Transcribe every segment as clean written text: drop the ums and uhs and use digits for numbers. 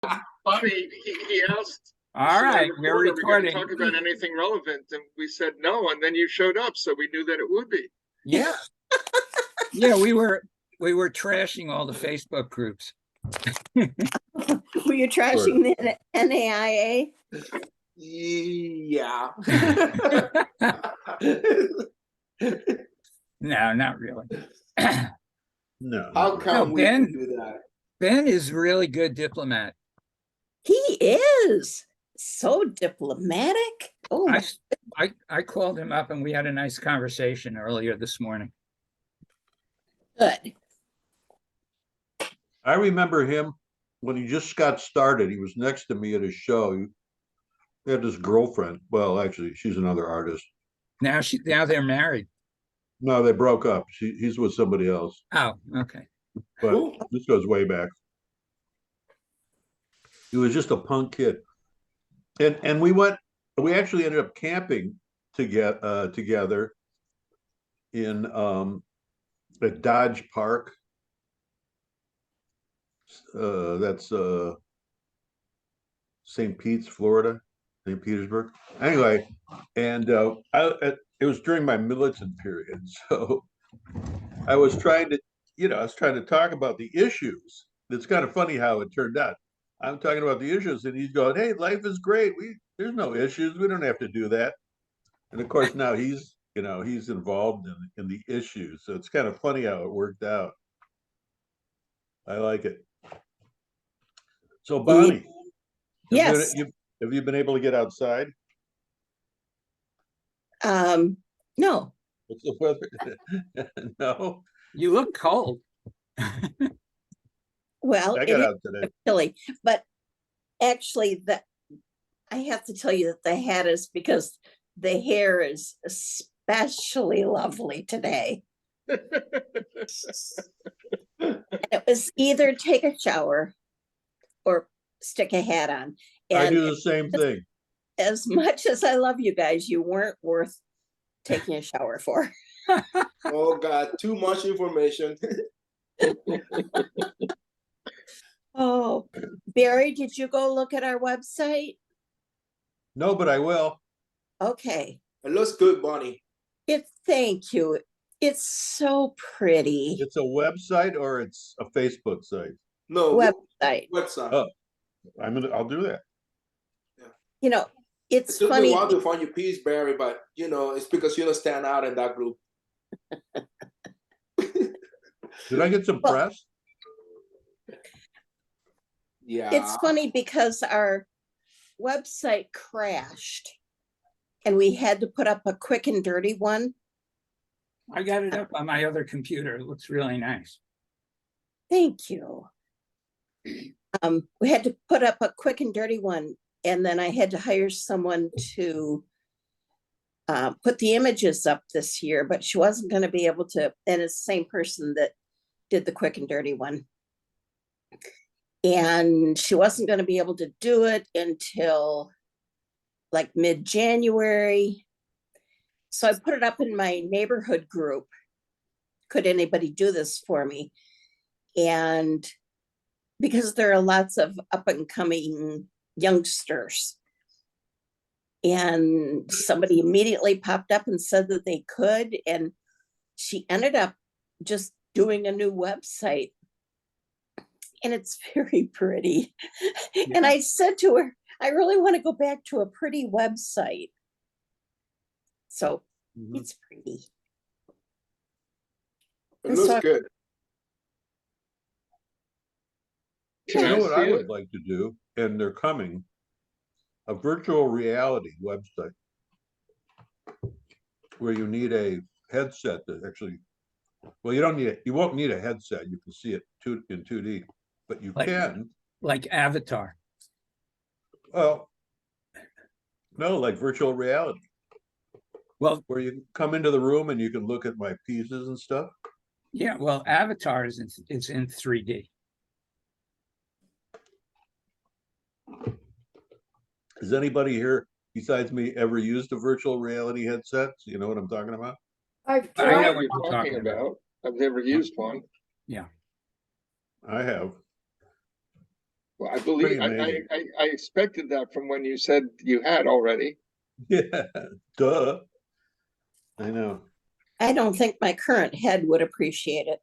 Funny, he asked. All right, we're Are we going to recording. talk about anything relevant? And we said no, and then you showed up, so we knew that it would be. Yeah. Yeah, we were trashing all the Facebook groups. Were you trashing the NAIA? Yeah. No, not really. No. How come we Ben- can do that? Ben is really good diplomat. He is so diplomatic. Oh, I called him up and we had a nice conversation earlier this morning. good. I remember him when he just got started. He was next to me at a show. He had this girlfriend. Well, actually, she's another artist. Now they're married. No, they broke up. He's with somebody else. Oh, okay. But this goes way back. He was just a punk kid. And we actually ended up camping together in at Dodge Park. That's St. Pete's, Florida, St. Petersburg. Anyway, and it was during my militant period, so I was trying to talk about the issues. It's kind of funny how it turned out. I'm talking about the issues, and he's going, "Hey, life is great. There's no issues. We don't have to do that." And of course, now he's involved in the issues. So it's kind of funny how it worked out. I like it. So Bonnie, Yes. have you been able to get outside? No. What's the weather? No, You look cold. Well, I it got is out today. chilly, but actually, I have to tell you that the hat is because the hair is especially lovely today. It was either take a shower or stick a hat on. I And do the same thing. as much as I love you guys, you weren't worth taking a shower for. Oh God, too much information. Oh, Barry, did you go look at our website? No, but I will. Okay. It looks good, Bonnie. Thank you. It's so pretty. It's a website or it's a Facebook site? No, Website. website. Oh. I'll do that. You know, It it's took me funny. a while to find your piece, Barry, but it's because you don't stand out in that group. Did I get some Well, press? Yeah. It's funny because our website crashed and we had to put up a quick and dirty one. I got it up on my other computer. It looks really nice. Thank you. We had to put up a quick and dirty one, and then I had to hire someone to put the images up this year, but she wasn't going to be able to, and it's the same person that did the quick and dirty one. And she wasn't going to be able to do it until like mid-January. So I put it up in my neighborhood group. Could anybody do this for me? And because there are lots of up and coming youngsters, and somebody immediately popped up and said that they could, and she ended up just doing a new website, and it's very pretty. Yeah. And I said to her, I really want to go back to a pretty website. So it's pretty. It looks good. You know what I would like to do, and they're coming, a virtual reality website where you need a headset that actually, well, you won't need a headset. You can see it in 2D, but you can. Like Avatar. Well, no, like virtual reality. Well, where you come into the room and you can look at my pieces and stuff. Yeah, well, Avatar is in 3D. Has anybody here besides me ever used a virtual reality headset? So you know what I'm talking about? I know what you're talking about. I've never used one. Yeah. I have. Well, I believe, Pretty amazing. I expected that from when you said you had already. Yeah, duh. I know. I don't think my current head would appreciate it.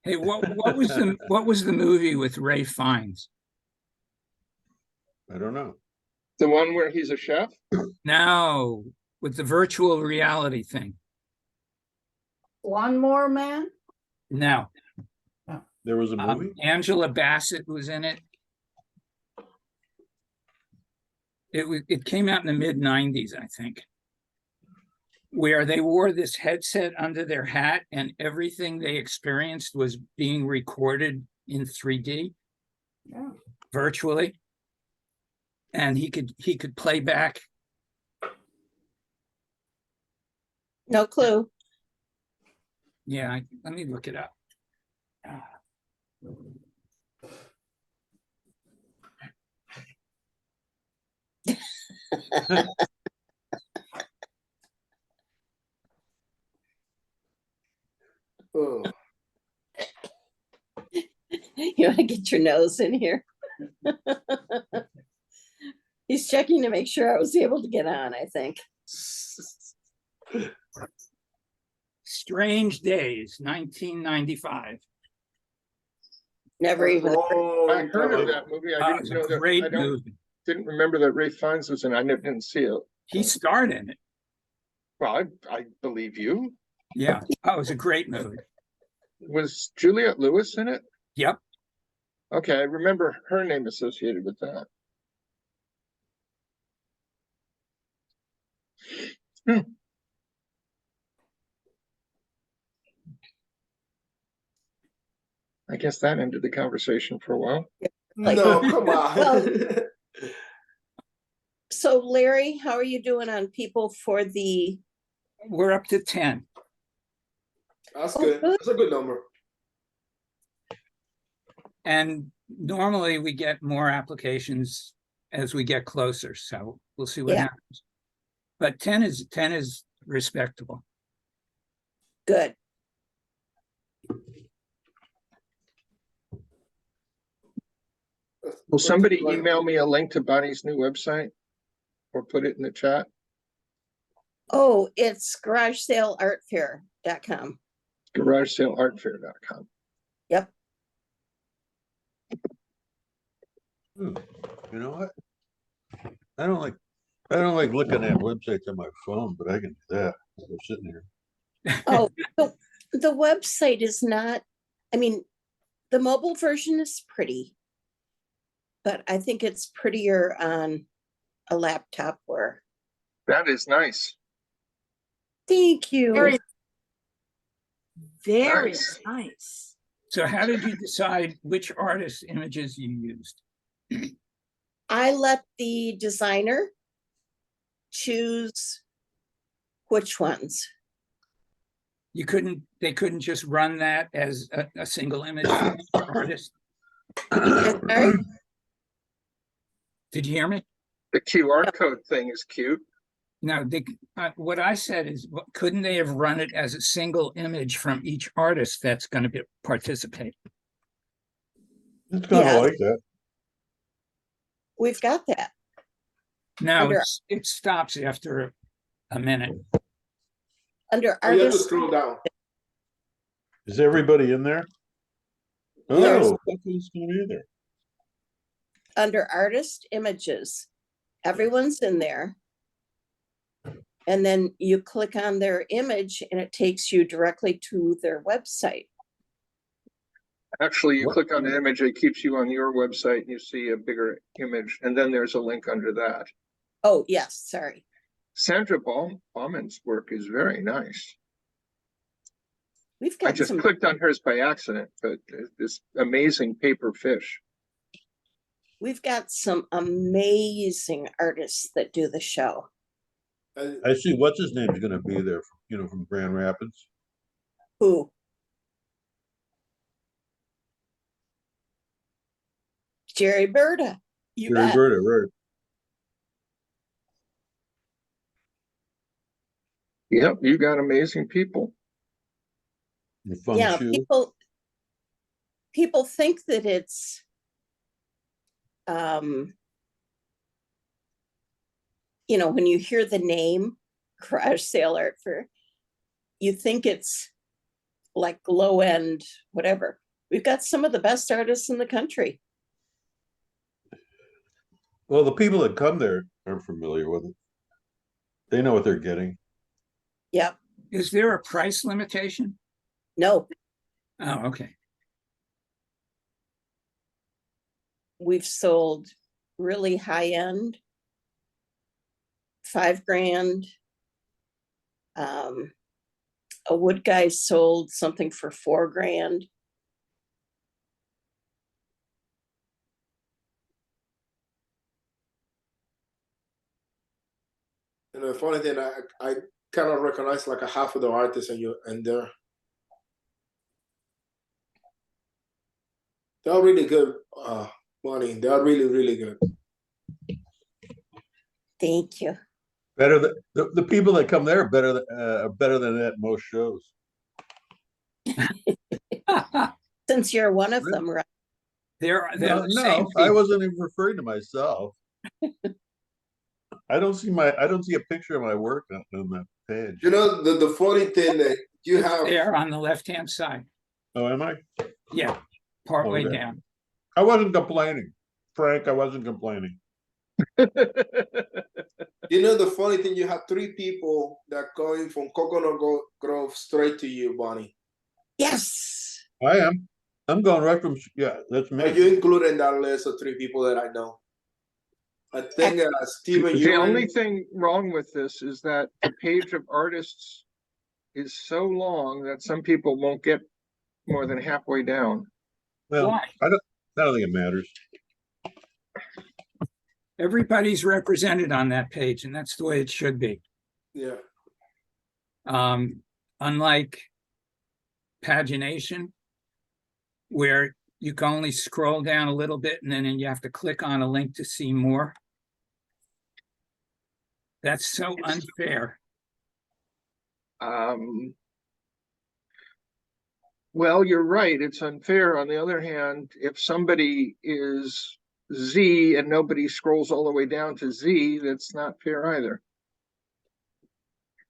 Hey, what was the movie with Ray Fiennes? I don't know. The one where he's a chef? No, with the virtual reality thing. Lawnmower Man? No, There was a movie? Angela Bassett was in it. It came out in the mid-90s, I think, where they wore this headset under their hat and everything they experienced was being recorded in 3D Yeah. virtually. And he could play back. No clue. Yeah, let me look it up. Oh. You want to get your nose in here? He's checking to make sure I was able to get on, I think. Strange Days, 1995. Never even. I heard of that movie. I It's didn't know a that. great I movie. didn't remember that Ray Fiennes was in. I didn't see it. He starred in it. Well, I believe you. Yeah, oh, it was a great movie. Was Juliette Lewis in it? Yep. Okay, I remember her name associated with that. I guess that ended the conversation for a while. Like- No, come on. Well- So Larry, how are you doing on people for the, We're up to 10. That's Oh, good. good. That's a good number. And normally we get more applications as we get closer. So we'll see what Yeah. happens. But 10 is respectable. good? Will somebody email me a link to Bonnie's new website? Or put it in the chat? Oh, it's garagesaleartfair.com. GarageSaleArtFair.com. Yep. You know what? I don't like looking at websites on my phone, but I can do that. I'm sitting here. Oh, the website is not, I mean, the mobile version is pretty, but I think it's prettier on a laptop where, That is nice. thank you. Very, very Nice. nice. So how did you decide which artist images you used? I let the designer choose which ones. They couldn't just run that as a single image for each artist? Sorry? Did you hear me? The QR code thing is cute. No, what I said is, couldn't they have run it as a single image from each artist that's going to participate? It's kind Yeah. of like that. We've got that. No, Under- it stops after a minute. Under Oh, you have to artist, scroll down. Is everybody in there? There's- Oh, nothing's going either. under artist images, everyone's in there. And then you click on their image and it takes you directly to their website. Actually, you What? click on the image, it keeps you on your website and you see a bigger image. And then there's a link under that. Oh, yes, sorry. Sandra Bauman's work is very nice. We've I got just some, clicked on hers by accident, but this amazing paper fish. we've got some amazing artists that do the show. I see what's his name's going to be there, from Grand Rapids. Who? Jerry Berta. You Jerry bet. Berta, right. Yep, you got amazing people. The fun Yeah, shoe. people think that it's you know, when you hear the name garage sale art fair, you think it's like low end, whatever. We've got some of the best artists in the country. Well, the people that come there are familiar with it. They know what they're getting. Yep. Is there a price limitation? No, Oh, okay. we've sold really high end, $5,000. A wood guy sold something for $4,000. You know, the funny thing, I kind of recognize like a half of the artists and they're really good, Bonnie. They're really, really good. Thank you. Better than the people that come there are better than at most shows. Since you're one of them, right? They're No, the same I people. wasn't even referring to myself. I don't see a picture of my work on that page. You know, the funny thing that you have. There on the left-hand side. Oh, am I? Yeah, partway Okay. down. I wasn't complaining, Frank. I wasn't complaining. You know, the funny thing, you have 3 people that going from Coconut Grove straight to you, Bonnie. Yes. I am. I'm going right from. Yeah, that's Are me. you included in that list of 3 people that I know? I think Stephen, The only thing wrong with this is that the page of artists is so long that some people won't get more than halfway down. Well, Why? I don't think it matters. Everybody's represented on that page, and that's the way it should be. Yeah. Unlike pagination, where you can only scroll down a little bit and then you have to click on a link to see more. That's so unfair. Well, you're right. It's unfair. On the other hand, if somebody is Z and nobody scrolls all the way down to Z, that's not fair either.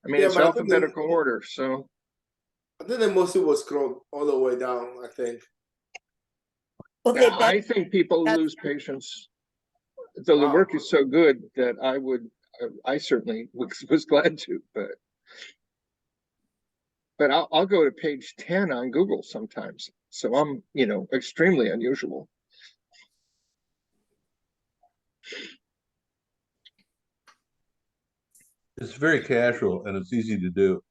I mean, Yeah, it's but I think alphabetical order, so. I think that most people scroll all the way down, I think. Well, Yeah, I think people lose patience. Though the Wow. work is so good that I certainly was glad to, but I'll go to page 10 on Google sometimes. So I'm, extremely unusual. It's very casual and it's easy to do.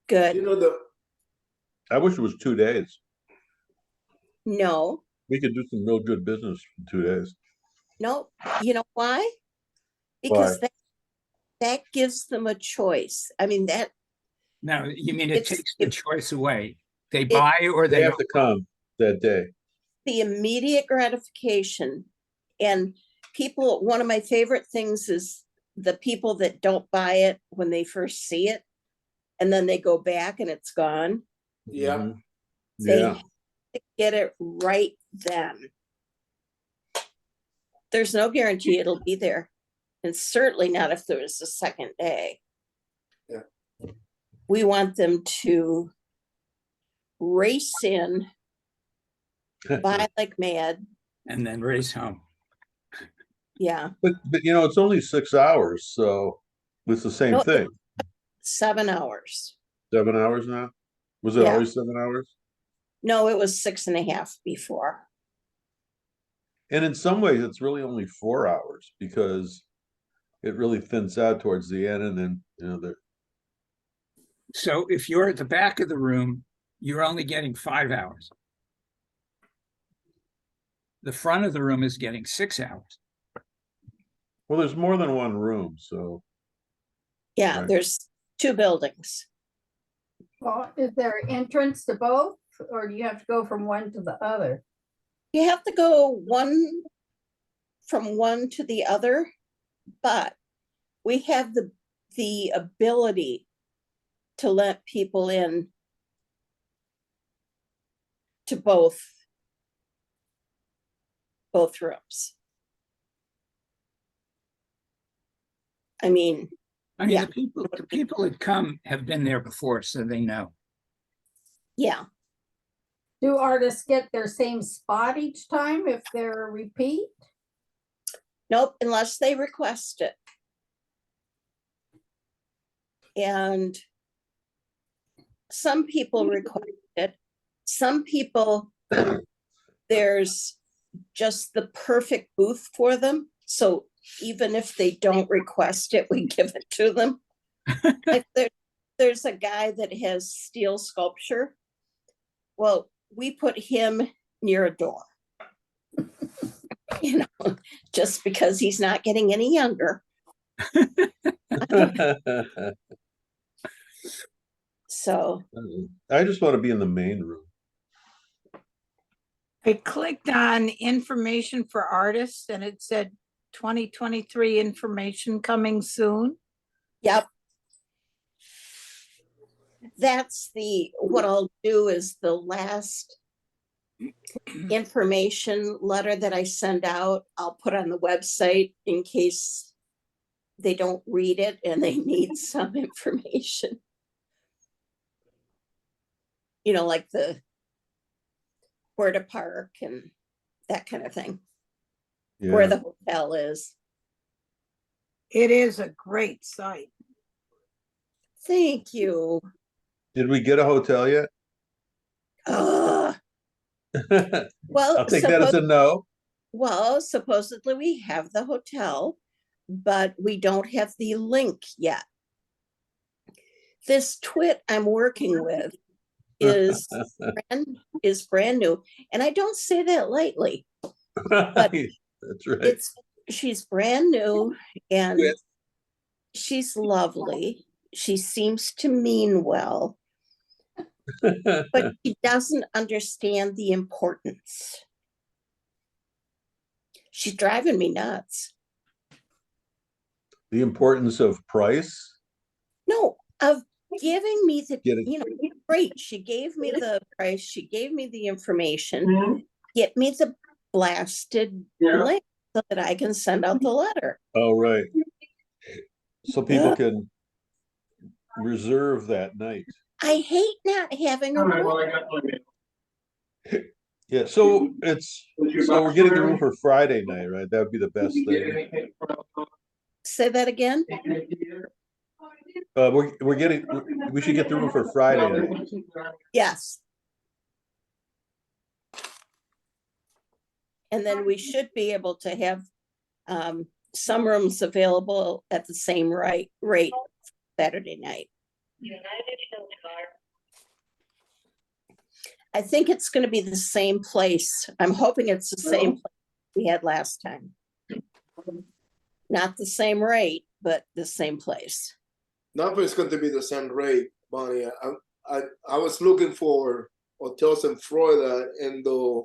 good. You know, I wish it was 2 days. No, We could do some real good business in 2 days. no. You know why? Why? Because that gives them a choice. I mean, that No, you mean it It's- takes the choice away. They buy or They they have to come that day. the immediate gratification, and people, one of my favorite things is the people that don't buy it when they first see it, and then they go back and it's gone. yeah. Mhm. They Yeah. have to get it right then. There's no guarantee it'll be there, and certainly not if there was a second day. Yeah. We want them to race in, buy like mad. and then race home. Yeah, But it's only 6 hours, so it's the same No, thing. 7 hours. 7 hours now? Was it Yeah. always 7 hours? No, it was 6.5 before. And in some ways, it's really only 4 hours because it really thins out towards the end, and then So if you're at the back of the room, you're only getting 5 hours. The front of the room is getting 6 hours. well, there's more than one room, so Yeah, Right. there's 2 buildings. Well, is there entrance to both, or do you have to go from one to the other? You have to go from one to the other, but we have the ability to let people in to both both rooms. I mean, Yeah. The people that come have been there before, so they know. yeah, Do artists get their same spot each time if they're a repeat? nope, unless they request it. And some people request it. Some people, there's just the perfect booth for them. So even if they don't request it, we give it to them. Like there's a guy that has steel sculpture. Well, we put him near a door. You know, just because he's not getting any younger. So I just want to be in the main room. I clicked on information for artists and it said 2023 information coming soon. yep. That's what I'll do is the last information letter that I send out, I'll put on the website in case they don't read it and they need some information. You know, like where to park and that kind of thing, where Yeah. the hotel is. It is a great site. Thank you. Did we get a hotel yet? Well, I'll take that as a no. well, supposedly we have the hotel, but we don't have the link yet. This twit I'm working with is brand new, and I don't say that lightly. That's right. She's brand new and she's lovely. She seems to mean well, but she doesn't understand the importance. She's driving me nuts. The importance of price. No, of giving me the, Getting- you know, great. She gave me the price. She gave me the information. Get me the blasted link so that I can send out the letter. Oh, right. So people can reserve that night. I hate not having a room. Yeah, so we're getting the room for Friday night, right? That would be the best thing. Say that again. We should get the room for Friday night. Yes. And then we should be able to have some rooms available at the same rate Saturday night. I think it's going to be the same place. I'm hoping it's the same place we had last time. Not the same rate, but the same place. Not if it's going to be the same rate, Bonnie. I was looking for hotels in Florida, and the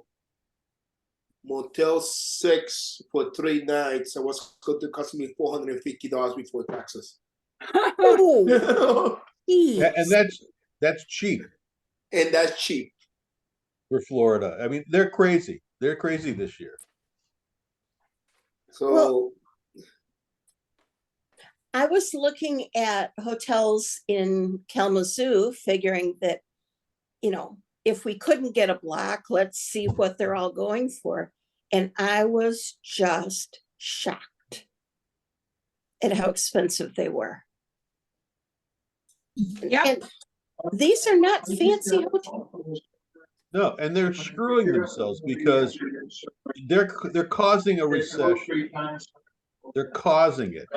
Motel 6 for 3 nights, it was going to cost me $450 before taxes. Oh, And that's cheap And that's cheap. for Florida. I mean, they're crazy. They're crazy this year. So Well, I was looking at hotels in Kalamazoo, figuring that, you know, if we couldn't get a block, let's see what they're all going for. And I was just shocked at how expensive they were. Yep. And these are not fancy hotels. No, and they're screwing themselves because they're causing a recession. They're causing it.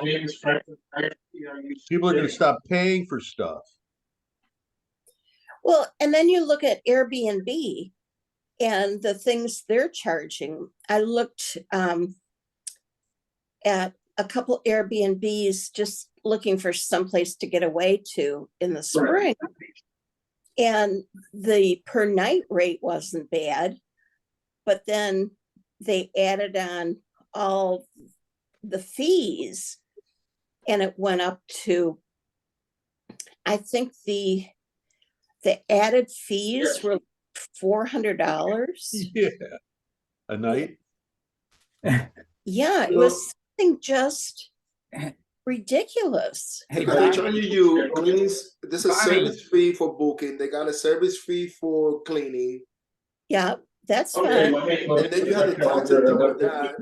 People are going to stop paying for stuff. Well, and then you look at Airbnb and the things they're charging. I looked at a couple Airbnbs just looking for someplace to get away to in the spring. And the per night rate wasn't bad, but then they added on all the fees and it went up to, I think the added fees were $400. Yeah, a night. Yeah, it Well- was something just ridiculous. Hey, Are they Bonnie, charging you cleanings? There's a Bonnie. service fee for booking. They got a service fee for cleaning. Yeah, that's Okay, fine. let me. And then you have the tax on top of that.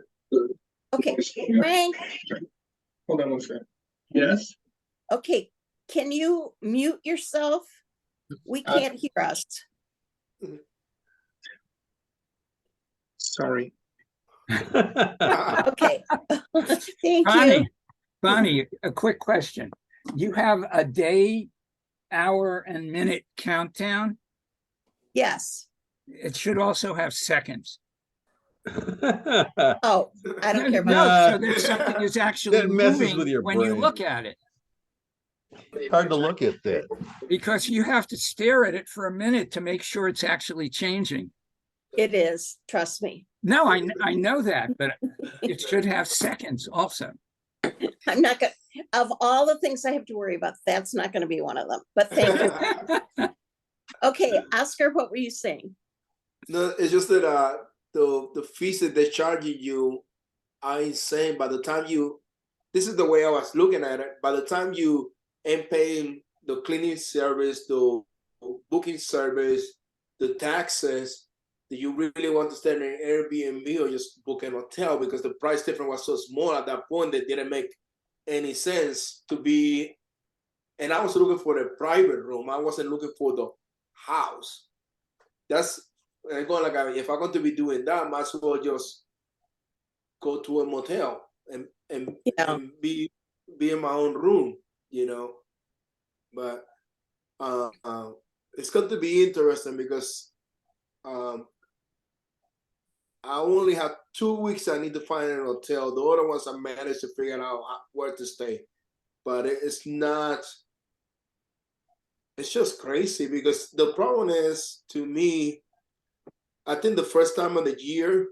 Okay, Frank, Hold on one second. Yes? okay, can you mute yourself? We can't hear us. Sorry. Okay. Thank you. Bonnie, Bonnie, a quick question. You have a day, hour, and minute countdown? Yes. It should also have seconds. Oh, I don't care about, No, so that something is actually That messes moving with your when you brain. look at it, Hard to look at that. because you have to stare at it for a minute to make sure it's actually changing. it is, trust me. No, I know that, but it should have seconds also. I'm not gonna, of all the things I have to worry about, that's not gonna be one of them, but thank you. Okay, Oscar, what were you saying? No, it's just that the fees that they're charging you are insane. By the time you, this is the way I was looking at it. By the time you end paying the cleaning service, the booking service, the taxes, do you really want to stay in an Airbnb or just book an hotel? Because the price difference was so small at that point that didn't make any sense to be. And I was looking for a private room. I wasn't looking for the house. That's I'm going like, if I'm going to be doing that, might as well just go to a motel and Yeah. and be in my own room, you know. But it's going to be interesting because I only have 2 weeks. I need to find an hotel. The other ones I managed to figure out where to stay, but it's not. It's just crazy because the problem is, to me, I think the first time of the year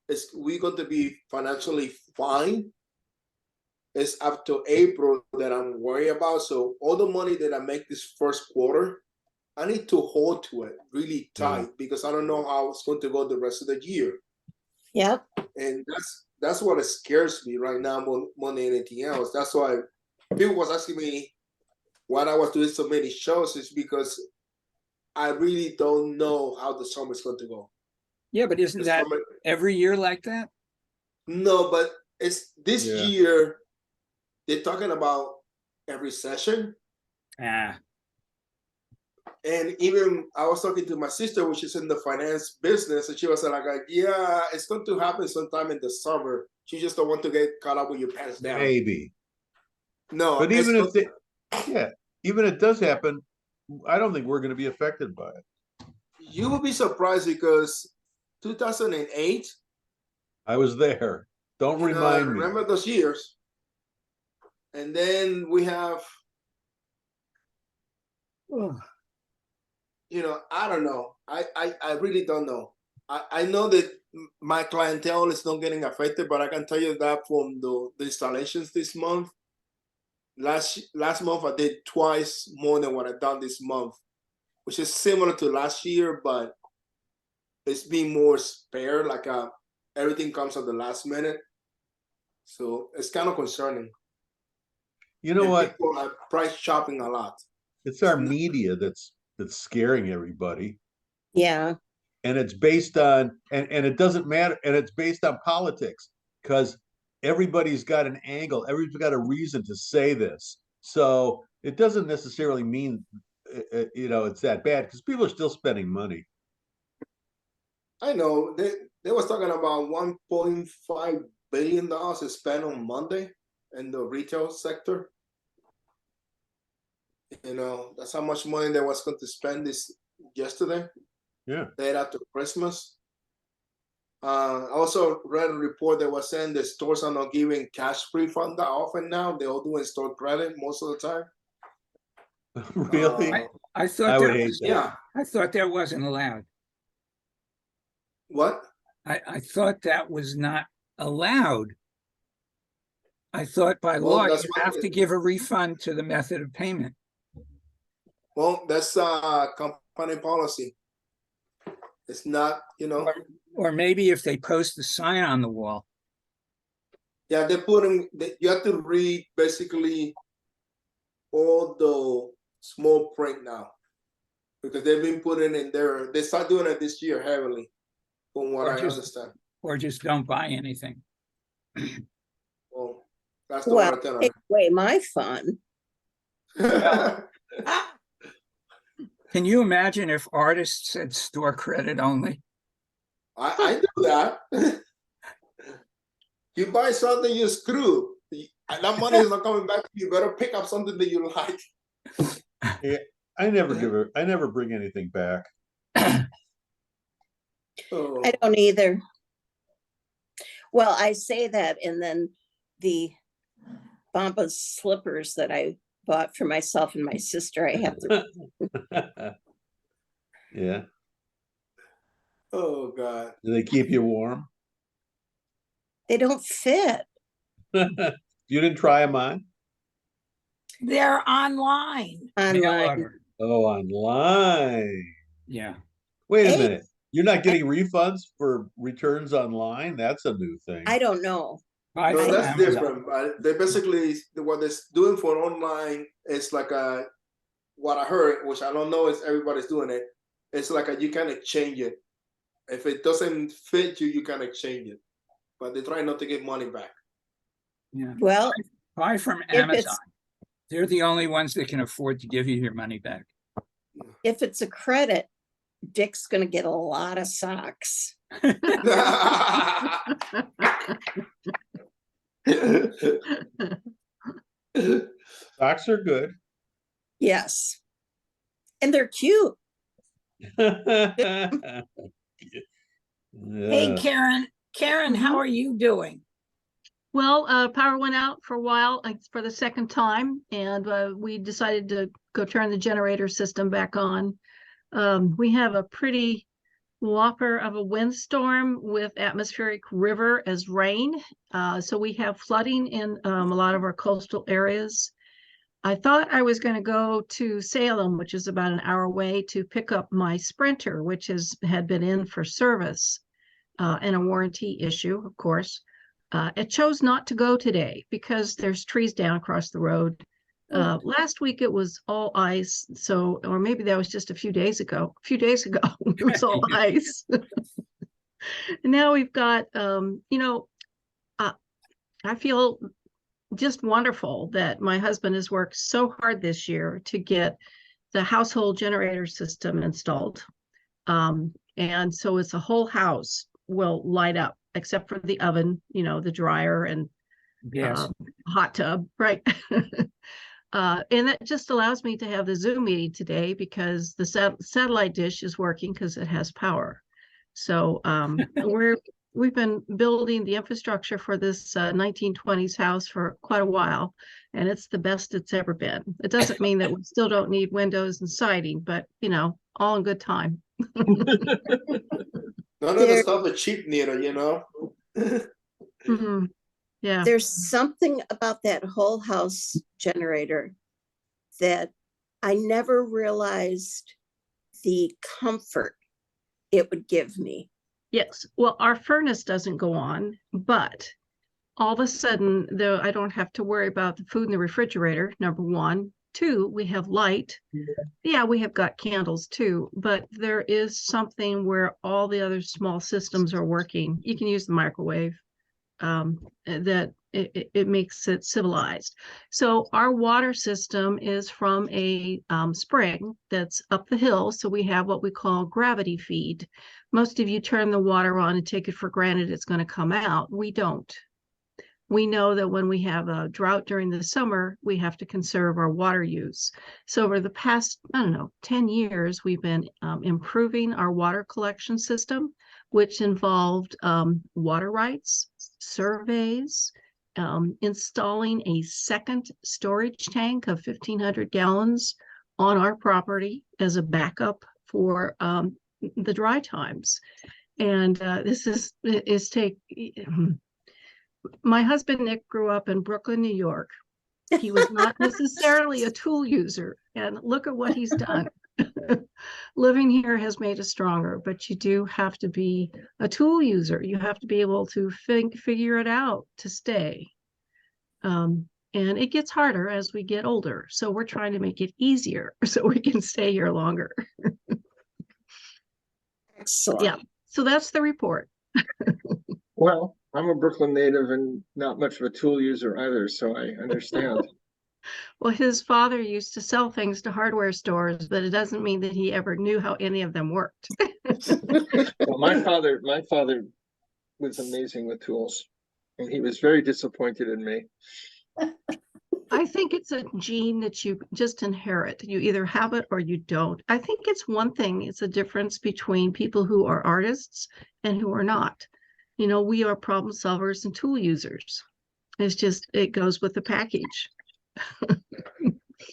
is we're going to be financially fine. It's up to April that I'm worried about. So all the money that I make this first quarter, I need to hold to it really tight because I don't know how it's going to go the rest of the year. Yep. And that's what scares me right now more than anything else. That's why people was asking me why I was doing so many shows, is because I really don't know how the summer is going to go. Yeah, but isn't The that summer- every year like that? No, but it's this Yeah. year. They're talking about a recession, Ah, and even I was talking to my sister, which is in the finance business, and she was like, "Yeah, it's going to happen sometime in the summer. You just don't want to get caught up with your pants down." Maybe. No, But it's even if going- even if it does happen, I don't think we're going to be affected by it. you will be surprised because 2008. I was there. Don't I remind me. remember those years. And then we have, I don't know. I really don't know. I know that my clientele is not getting affected, but I can tell you that from the installations this month. Last month I did twice more than what I've done this month, which is similar to last year, but it's being more spare. Like everything comes at the last minute, so it's kind of concerning. You know And what? people are price shopping a lot. It's our media that's scaring everybody. Yeah. And it's based on and it doesn't matter, and it's based on politics because everybody's got an angle, everybody's got a reason to say this. So it doesn't necessarily mean it's that bad because people are still spending money. I know they was talking about $1.5 billion is spent on Monday in the retail sector. That's how much money they was going to spend this yesterday. Yeah. Day after Christmas. I also read a report that was saying the stores are not giving cash refund that often now. They're all doing store credit most of the time. Really? I thought I would that hate was, that. Yeah. I thought that wasn't allowed. What? I thought that was not allowed. I thought by Well, law, that's you what have it- to give a refund to the method of payment. Well, that's company policy. It's not, Or maybe if they post a sign on the wall. Yeah, you have to read basically all the small print now because they've been putting in there. They start doing it this year heavily, from what Or I just- understand. Or just don't buy anything. Well, that's the Well, one I tell take away my fun. her. Can you imagine if artists said store credit only? I do that. You buy something, you screw. And that money is not coming back to you. You better pick up something that you like. I never bring anything back. Oh. I don't either. Well, I say that, and then the Bombas slippers that I bought for myself and my sister, I have to, Yeah. Oh God. Do they keep you warm? they don't fit. You didn't try them on? They're online. Mail Online. order. Oh, online. Yeah. Wait a Hey. minute. You're not getting refunds for returns online? That's a new thing. I don't know. Buy No, from that's Amazon. different. But they basically what they're doing for online is like what I heard, which I don't know if everybody's doing it. It's like you can exchange it. If it doesn't fit you, you can exchange it. But they try not to get money back. Yeah. Well, Buy from If Amazon. it's- They're the only ones that can afford to give you your money back. if it's a credit, Dick's gonna get a lot of socks. Socks are good. Yes. And they're cute. Hey, Yeah. Karen, how are you doing? Well, power went out for a while, like for the second time, and we decided to go turn the generator system back on. We have a pretty whopper of a windstorm with atmospheric river as rain. So we have flooding in a lot of our coastal areas. I thought I was going to go to Salem, which is about an hour away, to pick up my Sprinter, which had been in for service and a warranty issue, of course. It chose not to go today because there's trees down across the road. Last week it was all ice, or maybe that was just a few days ago. A few days ago it was all ice. And now we've got, I feel just wonderful that my husband has worked so hard this year to get the household generator system installed. And so it's a whole house will light up except for the oven, the dryer and Yes. hot tub, right? And that just allows me to have the Zoom meeting today because the satellite dish is working because it has power. So we've been building the infrastructure for this 1920s house for quite a while, and it's the best it's ever been. It doesn't mean that we still don't need windows and siding, but all in good time. None of the stuff is cheap neither, Mhm. Yeah. There's something about that whole house generator that I never realized the comfort it would give me. Yes. Well, our furnace doesn't go on, but all of a sudden, though, I don't have to worry about the food in the refrigerator, number one. Two, we have light. Yeah, we have got candles too, but there is something where all the other small systems are working. You can use the microwave. That it makes it civilized. So our water system is from a spring that's up the hill. So we have what we call gravity feed. Most of you turn the water on and take it for granted it's going to come out. We don't. We know that when we have a drought during the summer, we have to conserve our water use. So over the past, 10 years, we've been improving our water collection system, which involved water rights, surveys, installing a second storage tank of 1,500 gallons on our property as a backup for the dry times. And this is my husband, Nick, grew up in Brooklyn, New York. He was not necessarily a tool user. And look at what he's done. Living here has made us stronger, but you do have to be a tool user. You have to be able to figure it out to stay. And it gets harder as we get older. So we're trying to make it easier so we can stay here longer. Excellent. Yeah. So that's the report. Well, I'm a Brooklyn native and not much of a tool user either, so I understand. Well, his father used to sell things to hardware stores, but it doesn't mean that he ever knew how any of them worked. Well, my father was amazing with tools, and he was very disappointed in me. I think it's a gene that you just inherit. You either have it or you don't. I think it's one thing. It's a difference between people who are artists and who are not. You know, we are problem solvers and tool users. It's just, it goes with the package.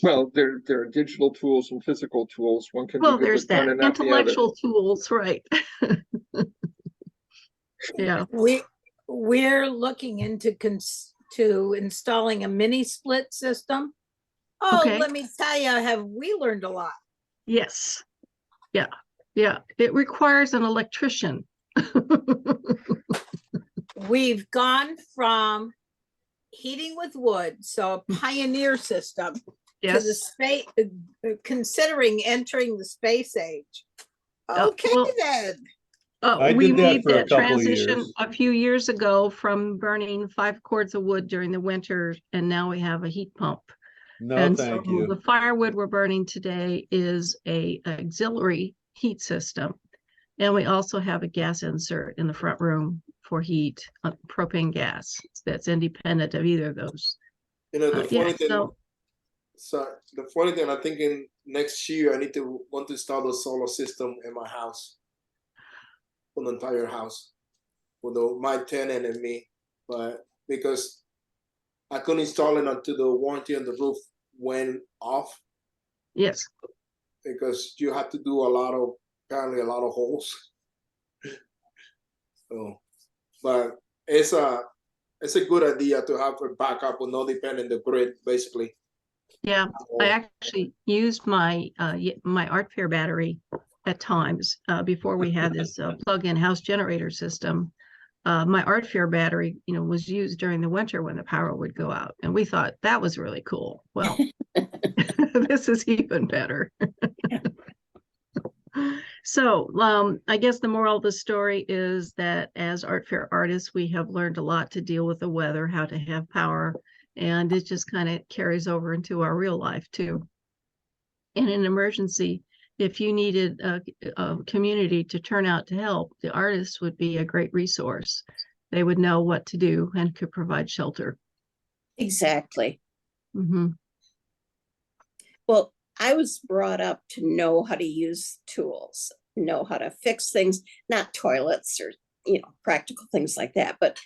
Well, there are digital tools and physical tools. One can be Well, good there's with one that. and not the other. Intellectual tools, right? Yeah. We're looking into to installing a mini split system. Oh, Okay. let me tell you, have we learned a lot? Yes. Yeah. Yeah. It requires an electrician. We've gone from heating with wood, so a pioneer system, to the Yes. space, considering entering the space age. Oh, Okay, well, then. I we did that made for a that couple of transition years. a few years ago from burning 5 cords of wood during the winter, and now we have a heat pump. No, And thank so you. the firewood we're burning today is a auxiliary heat system. And we also have a gas insert in the front room for heat, propane gas that's independent of either of those. You know, the funny thing, so the funny thing, I'm thinking next year I want to install a solar system in my house, for the entire house, for my tenant and me, but because I couldn't install it until the warranty on the roof went off, yes, because you have to do apparently a lot of holes. So, but it's a good idea to have a backup with no depend on the grid, basically. yeah. I actually used my my Art Fair battery at times before we had this plug-in house generator system. My Art Fair battery, you know, was used during the winter when the power would go out, and we thought that was really cool. Well, this is even better. So I guess the moral of the story is that as Art Fair artists, we have learned a lot to deal with the weather, how to have power, and it just kind of carries over into our real life too. In an emergency, if you needed a community to turn out to help, the artists would be a great resource. They would know what to do and could provide shelter. Exactly. Mm-hmm. Well, I was brought up to know how to use tools, know how to fix things, not toilets or, you know, practical things like that. But,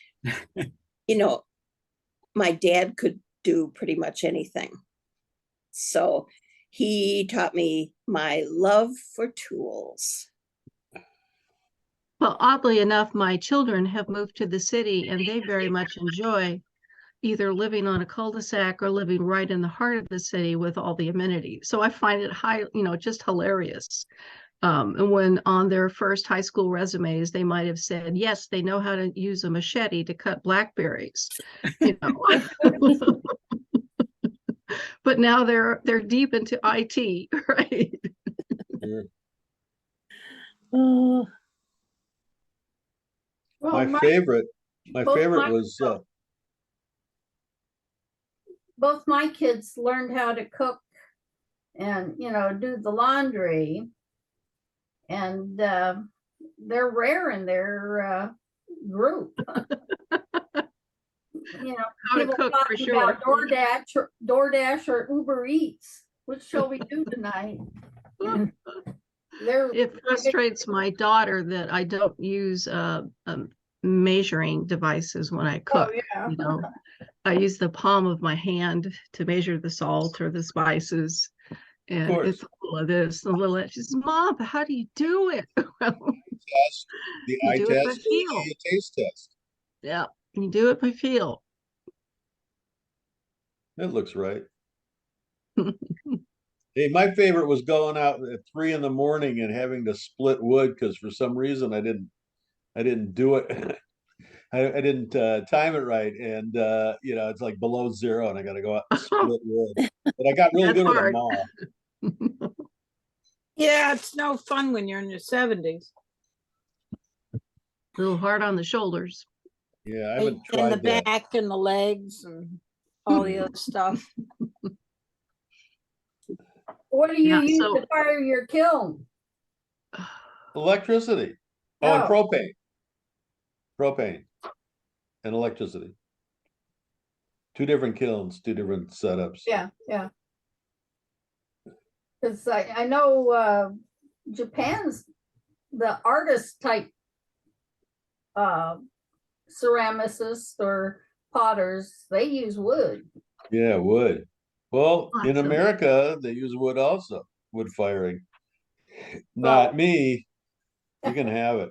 you know, my dad could do pretty much anything. So he taught me my love for tools. Well, oddly enough, my children have moved to the city and they very much enjoy either living on a cul-de-sac or living right in the heart of the city with all the amenities. So I find it just hilarious. And when on their first high school resumes, they might have said, yes, they know how to use a machete to cut blackberries, you know. But now they're deep into IT, right? Sure. Well, My favorite was both my kids learned how to cook and, you know, do the laundry. And they're rare in their group. You know, How to people cook, for talking sure. about DoorDash or Uber Eats. Which shall we do tonight? And It frustrates my daughter that I don't use measuring devices when I cook. Oh, yeah. You know, I use the palm of my hand to measure the salt or the spices. And course. it's all of this. The little, she says, Mom, how do you do it? Well, test, the you eye do it by test, or feel. the taste test. Yeah, you do it by feel. It looks right. Hey, my favorite was going out at 3 in the morning and having to split wood because for some reason I didn't do it. I didn't time it right, and you know, it's like below zero, and I got to go out and split wood. But I got really That's good at them hard. all. Yeah, it's no fun when you're in your 70s. A little hard on the shoulders. Yeah, I And haven't the tried that. back and the legs and all the other stuff. What do you Yeah, use so- to fire your kiln? Electricity. Oh, and Oh. propane. Propane and electricity. Two different kilns, two different setups. Yeah, yeah. Cause I know, Japan's the artist type ceramicists or potters, they use wood. Yeah, wood. Well, in Awesome. America, they use wood also, wood firing. Well- Not me. You can have it.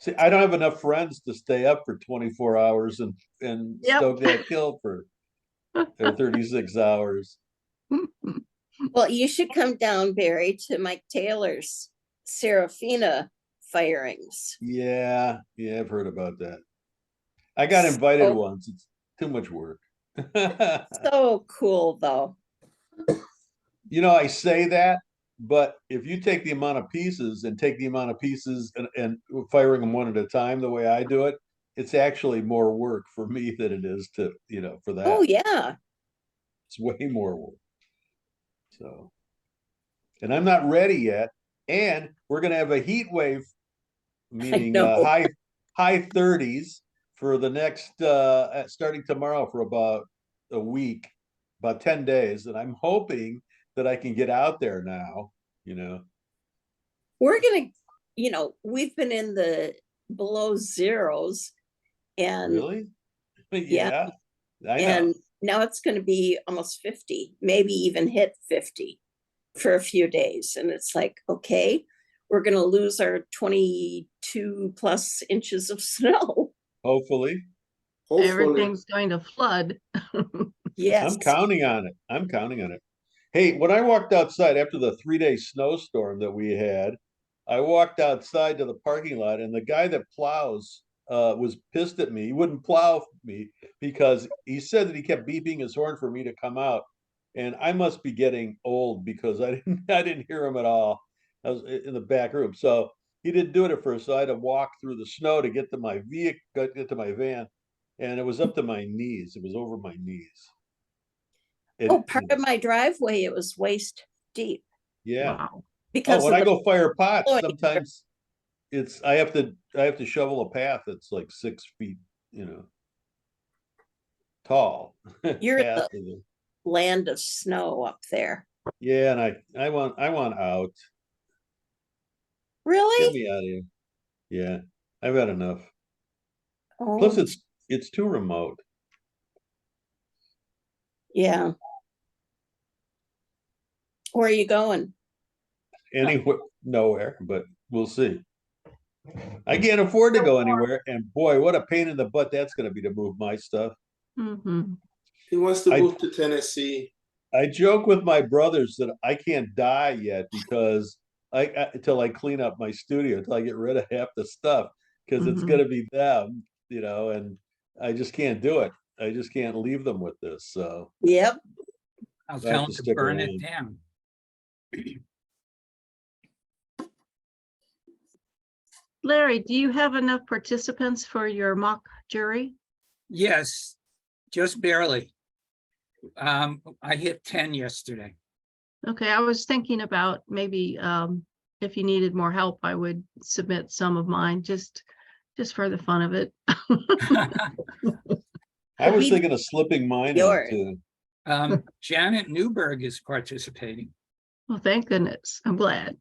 See, I don't have enough friends to stay up for 24 hours and Yep. stoke that kiln for 36 hours. Well, you should come down, Barry, to Mike Taylor's Serafina firings. Yeah, I've heard about that. I got invited So- once. It's too much work. So cool, though. You know, I say that, but if you take the amount of pieces and and firing them one at a time, the way I do it, it's actually more work for me than it is to, you know, for that. Oh, yeah. It's way more work. So, and I'm not ready yet. And we're gonna have a heat wave, meaning know. high 30s for the next starting tomorrow for about a week, about 10 days. And I'm hoping that I can get out there now, you know. We're gonna, we've been in the below zeros and Really? Yeah. I know. and now it's gonna be almost 50, maybe even hit 50 for a few days. And it's like, okay, we're gonna lose our 22 plus inches of snow. Hopefully. Hopefully, Everything's going to flood. Yes. I'm counting on it. I'm counting on it. Hey, when I walked outside after the 3-day snowstorm that we had, I walked outside to the parking lot and the guy that plows was pissed at me. He wouldn't plow me because he said that he kept beeping his horn for me to come out. And I must be getting old because I didn't hear him at all. I was in the back room. So he didn't do it at first. So I had to walk through the snow to get to my vehicle, get to my van. And it was up to my knees. It was over my knees. Oh, part of my driveway, it was waist deep Yeah. Wow. Oh, because when of I the go fire pots, floor. sometimes I have to shovel a path that's like 6 feet, you know, tall. You're Path the- to the- land of snow up there. Yeah, and I want out. Get Really? me out of here. Yeah, I've had enough. Oh, Plus, it's too remote. yeah. Where are you going? Anywhere, nowhere, but we'll see. I can't afford to go anywhere, and boy, what a pain in the butt that's going to be to move my stuff. Mhm. he wants to I- move to Tennessee. I joke with my brothers that I can't die yet because until I clean up my studio, until I get rid of half the stuff, because it's Mhm. going to be them, you know, and I just can't do it. I just can't leave them with this. So Yep. I'll have tell to them to stick burn around. it down. Larry, do you have enough participants for your mock jury? Yes, just barely. I hit 10 yesterday. Okay, I was thinking about maybe if you needed more help, I would submit some of mine just for the fun of it. I was We- thinking of slipping mine in Yours. too. Janet Newberg is participating. Well, thank goodness. I'm glad.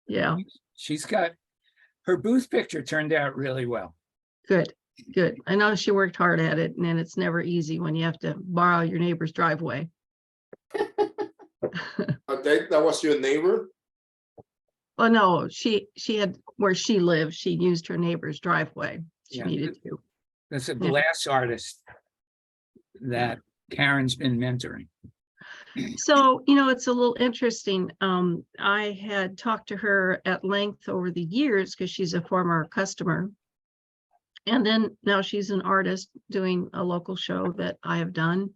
Yeah, She's got, her booth picture turned out really well. good. I know she worked hard at it, and then it's never easy when you have to borrow your neighbor's driveway. That was your neighbor? Well, no, she had where she lived, she used her neighbor's driveway. She Yeah. needed to. That's a glass artist. that Karen's been mentoring. So, it's a little interesting. I had talked to her at length over the years because she's a former customer. And then now she's an artist doing a local show that I have done.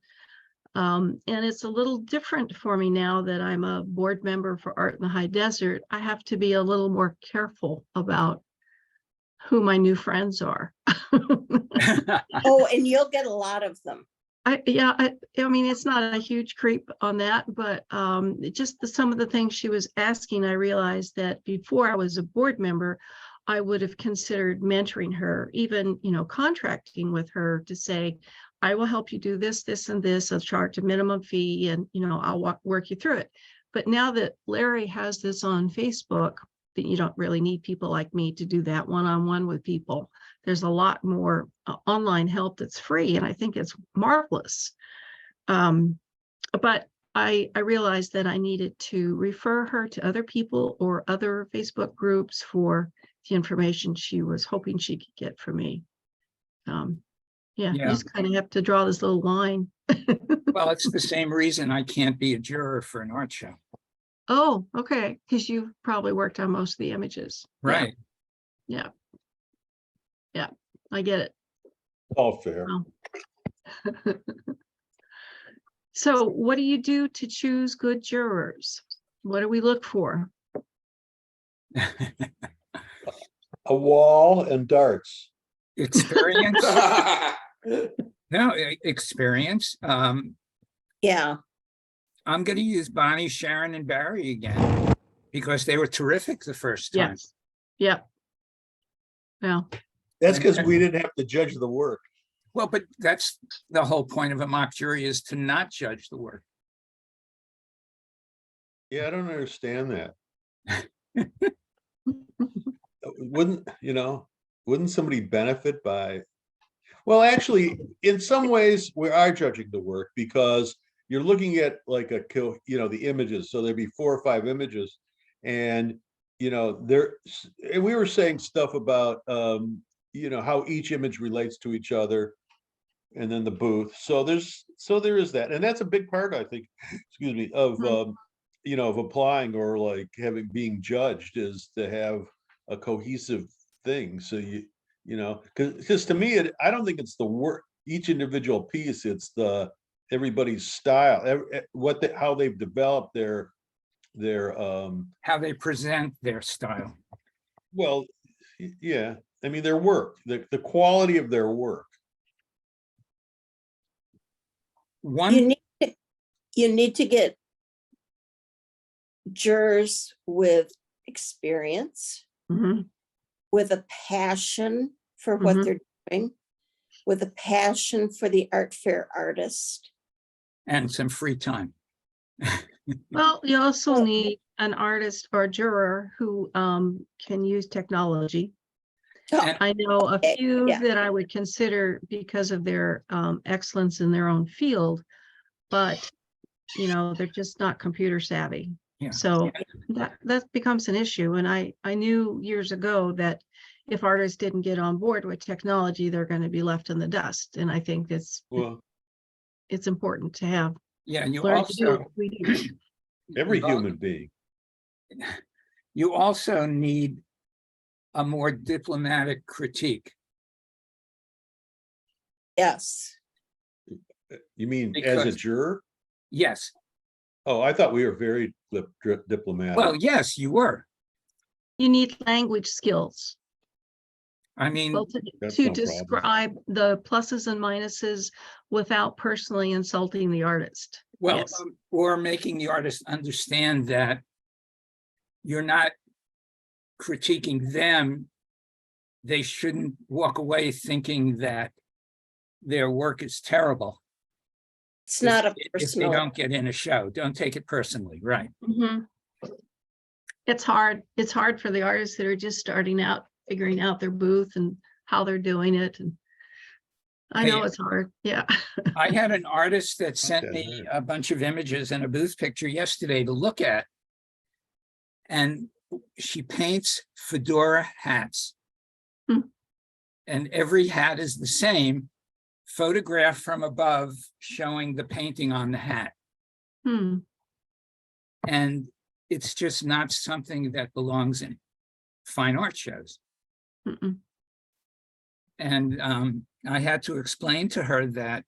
And it's a little different for me now that I'm a board member for Art in the High Desert. I have to be a little more careful about who my new friends are. Oh, and you'll get a lot of them. I mean, it's not a huge creep on that, but just some of the things she was asking, I realized that before I was a board member, I would have considered mentoring her, even, contracting with her to say, I will help you do this, this, and this. I'll charge a minimum fee and, I'll work you through it. But now that Larry has this on Facebook, that you don't really need people like me to do that one-on-one with people. There's a lot more online help that's free, and I think it's marvelous. But I realized that I needed to refer her to other people or other Facebook groups for the information she was hoping she could get from me. You Yeah. just kind of have to draw this little line. Well, it's the same reason I can't be a juror for an art show. Oh, okay, because you've probably worked on most of the images. Right. Yeah, I get it. All fair. So what do you do to choose good jurors? What do we look for? A wall and darts. Experience. No, experience. Yeah. I'm going to use Bonnie, Sharon, and Barry again because they were terrific the first time. Yes. Yep. Well, That's because we didn't have to judge the work. Well, but that's the whole point of a mock jury, is to not judge the work. Yeah, I don't understand that. Wouldn't somebody benefit by? Well, actually, in some ways, we are judging the work because you're looking at like the images. So there'd be 4 or 5 images, and and we were saying stuff about how each image relates to each other, and then the booth. So there is that, and that's a big part, I think, excuse me, of of applying or like being judged, is to have a cohesive thing. So because to me, I don't think it's the work, each individual piece. It's everybody's style, how they've developed their How they present their style. well, yeah. I mean, their work, the quality of their work. You need to get jurors with experience, mhm, with a passion for what Mhm. they're doing, with a passion for the art fair artist. And some free time. Well, you also Well- need an artist or juror who can use technology. And I know a few Yeah. that I would consider because of their excellence in their own field, but they're just not computer savvy. Yeah. So that becomes an issue. And I knew years ago that if artists didn't get on board with technology, they're going to be left in the dust. And I think it's important to have yeah, and you learn to do also what we do. Every you al- human being. You also need a more diplomatic critique. Yes. You mean as a Because- juror? Yes. Oh, I thought we were very diplomatic. Well, yes, you were. You need language skills. I mean, Well, That's to no problem. describe the pluses and minuses without personally insulting the artist. well, Yes. or making the artist understand that you're not critiquing them. They shouldn't walk away thinking that their work is terrible. It's not a If they personal. don't get in a show, don't take it personally, right? Mhm. It's hard. It's hard for the artists that are just starting out, figuring out their booth and how they're doing it. And I know Hey, it's hard. Yeah. I had an artist that sent that me hard. a bunch of images and a booth picture yesterday to look at. And she paints fedora hats. Hmm. And every hat is the same, photograph from above showing the painting on the hat. Hmm. And it's just not something that belongs in fine art shows. Mm-mm. And I had to explain to her that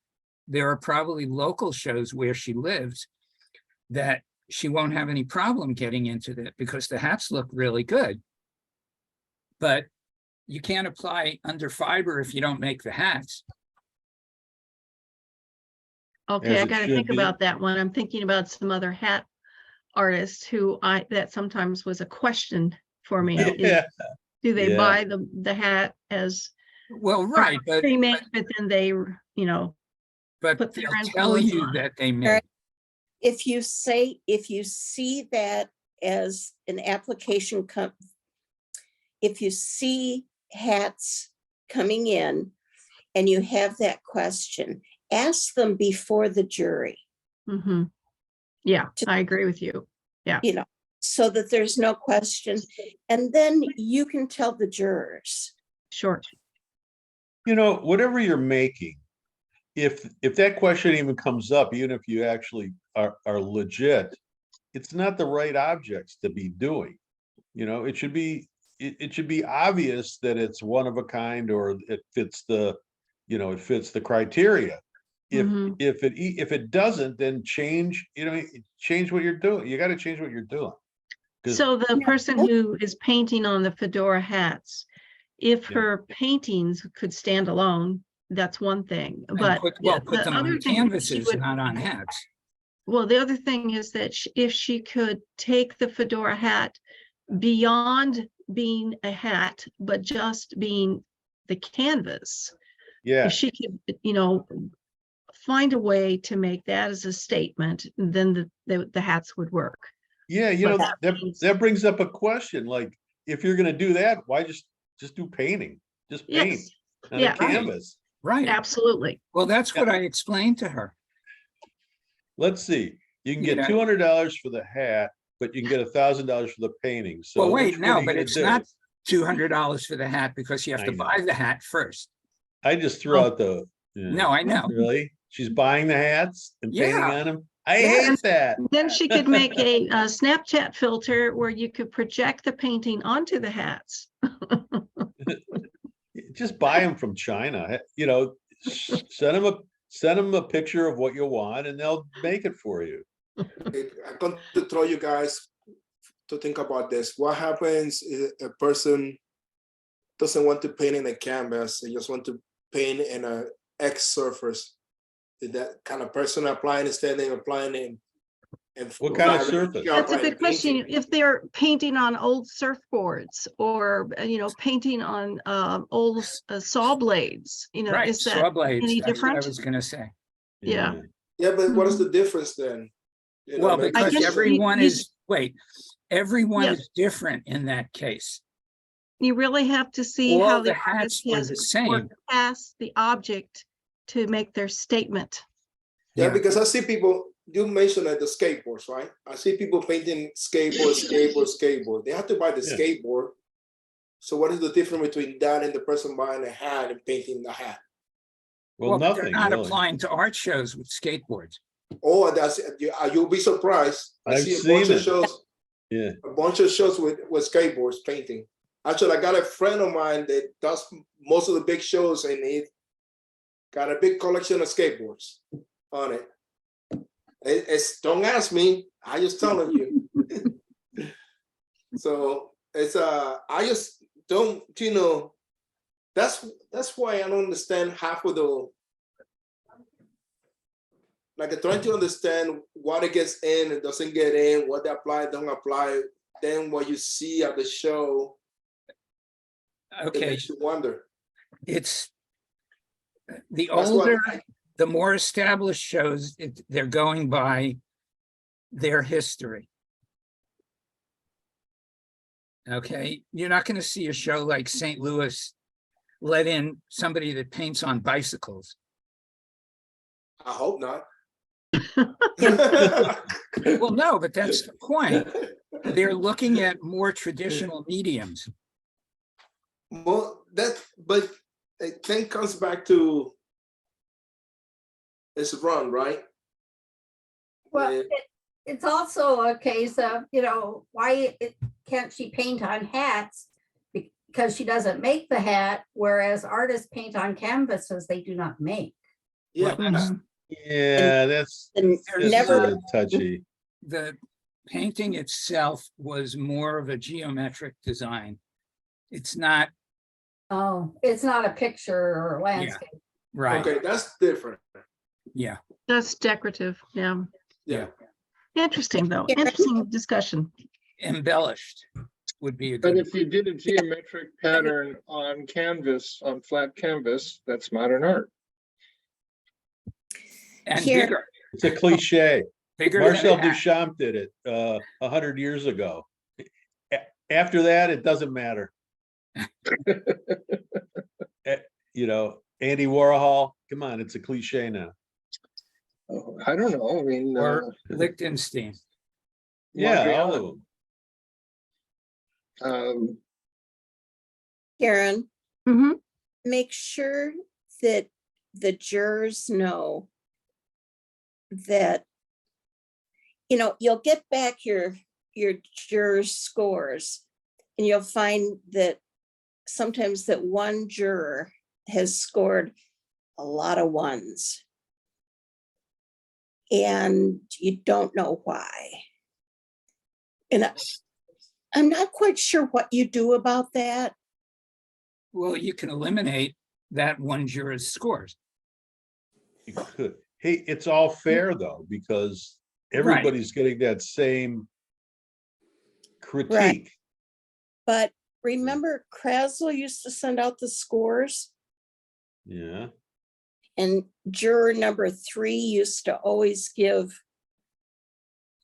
there are probably local shows where she lives that she won't have any problem getting into that because the hats look really good. But you can't apply under fiber if you don't make the hats. Okay, As I it gotta should think be. about that one. I'm thinking about some other hat artists who that sometimes was a question for me. is, Yeah, do they Yeah. buy the hat as Well, right, but pre-made, but then they, put they'll their tell influence you on it. that they made. If you see that as an application if you see hats coming in and you have that question, ask them before the jury, Mhm. Yeah, To- I agree with you. so that there's no question. And then you can tell the jurors. Sure. Whatever you're making, if that question even comes up, even if you actually are legit, it's not the right objects to be doing. It should be it should be obvious that it's one of a kind or it fits the criteria. If Mhm. if it doesn't, then change what you're doing. You got to change what you're doing. 'Cause- So the person who is painting on the fedora hats, if Yeah. her paintings could stand alone, that's one thing, And but put the them other on thing that she canvases, would- not on hats. Well, the other thing is that if she could take the fedora hat beyond being a hat, but just being the canvas, Yeah, if she could, find a way to make that as a statement, then the hats would work. yeah, But that means- that brings up a question. Like, if you're gonna do that, why just do painting? Just paint Yes, on yeah. a canvas. Right. absolutely. Well, that's what I explained to her. Let's see. You can get Yeah. $200 for the hat, but you can get $1,000 for the painting. So Well, which wait, one are no, you but gonna it's do? not $200 for the hat because you have I to know. buy the hat first. I just threw Oh. out the. No, I know. Really? She's buying the hats and painting Yeah. on them? I Yeah. hate that. Then she could make a Snapchat filter where you could project the painting onto the hats. Just buy them from China. Send them a picture of what you want and they'll make it for you. I'm going to throw you guys to think about this. What happens if a person doesn't want to paint in a canvas, they just want to paint in a X surface? Did that kind of person applying in What kind of surface? That's a good question. If they're painting on old surfboards or, painting on old saw blades, Right, is that saw blades. any That's what I different? was gonna say. Yeah. Yeah, but what is the difference then? Well, maybe- because guess everyone you- is, everyone Yes. is different in that case. You really have to see All how the the hats artist were has the same. worked past the object to make their statement. Yeah, because I see people, you mentioned the skateboards, right? I see people painting skateboard. They have to buy the Yeah. skateboard. So what is the difference between that and the person buying a hat and painting the hat? Well, But they're nothing not really. applying to art shows with skateboards. Oh, you'll be surprised. I I've see a bunch seen of it. shows, Yeah. a bunch of shows with skateboards painting. Actually, I got a friend of mine that does most of the big shows and he got a big collection of skateboards on it. Don't ask me, I just telling you. So it's I just don't, that's why I don't understand half of the, like I'm trying to understand what it gets in and doesn't get in, what they apply, don't apply. Then what you see at the show, it Okay, makes you wonder. it's the That's what older, the more established shows, they're going by their history. Okay, you're not going to see a show like St. Louis let in somebody that paints on bicycles. I hope not. Well, no, but that's the point. They're looking at more traditional mediums. Well, but it then comes back to it's run, right? Well, Yeah. it's also a case of, why can't she paint on hats? Because she doesn't make the hat, whereas artists paint on canvases they do not make. Yeah. Mhm. Yeah, that's And There's never, a touchy. The painting itself was more of a geometric design. It's not, Oh, it's not a picture or landscape. right, Okay, that's different. yeah, That's decorative, yeah. Yeah. Interesting, though. Karen? Interesting discussion. embellished would be a But good, if you did a geometric pattern on canvas, on flat canvas, that's modern art. and Here- bigger, It's a cliche. bigger than Marcel a hat. Duchamp did it 100 years ago. After that, it doesn't matter. You know, Andy Warhol, come on, it's a cliche now. Oh, I don't know, I mean, Or Lichtenstein. Yeah, all Mondrian. of them. Karen, Hmm. make sure that the jurors know that, you'll get back your jurors' scores, and you'll find that sometimes that one juror has scored a lot of ones. And you don't know why. And I'm not quite sure what you do about that. Well, you can eliminate that one juror's scores. You could. Hey, it's all fair though, because everybody's getting that same critique. But remember, Krasl used to send out the scores, Yeah. and juror number 3 used to always give,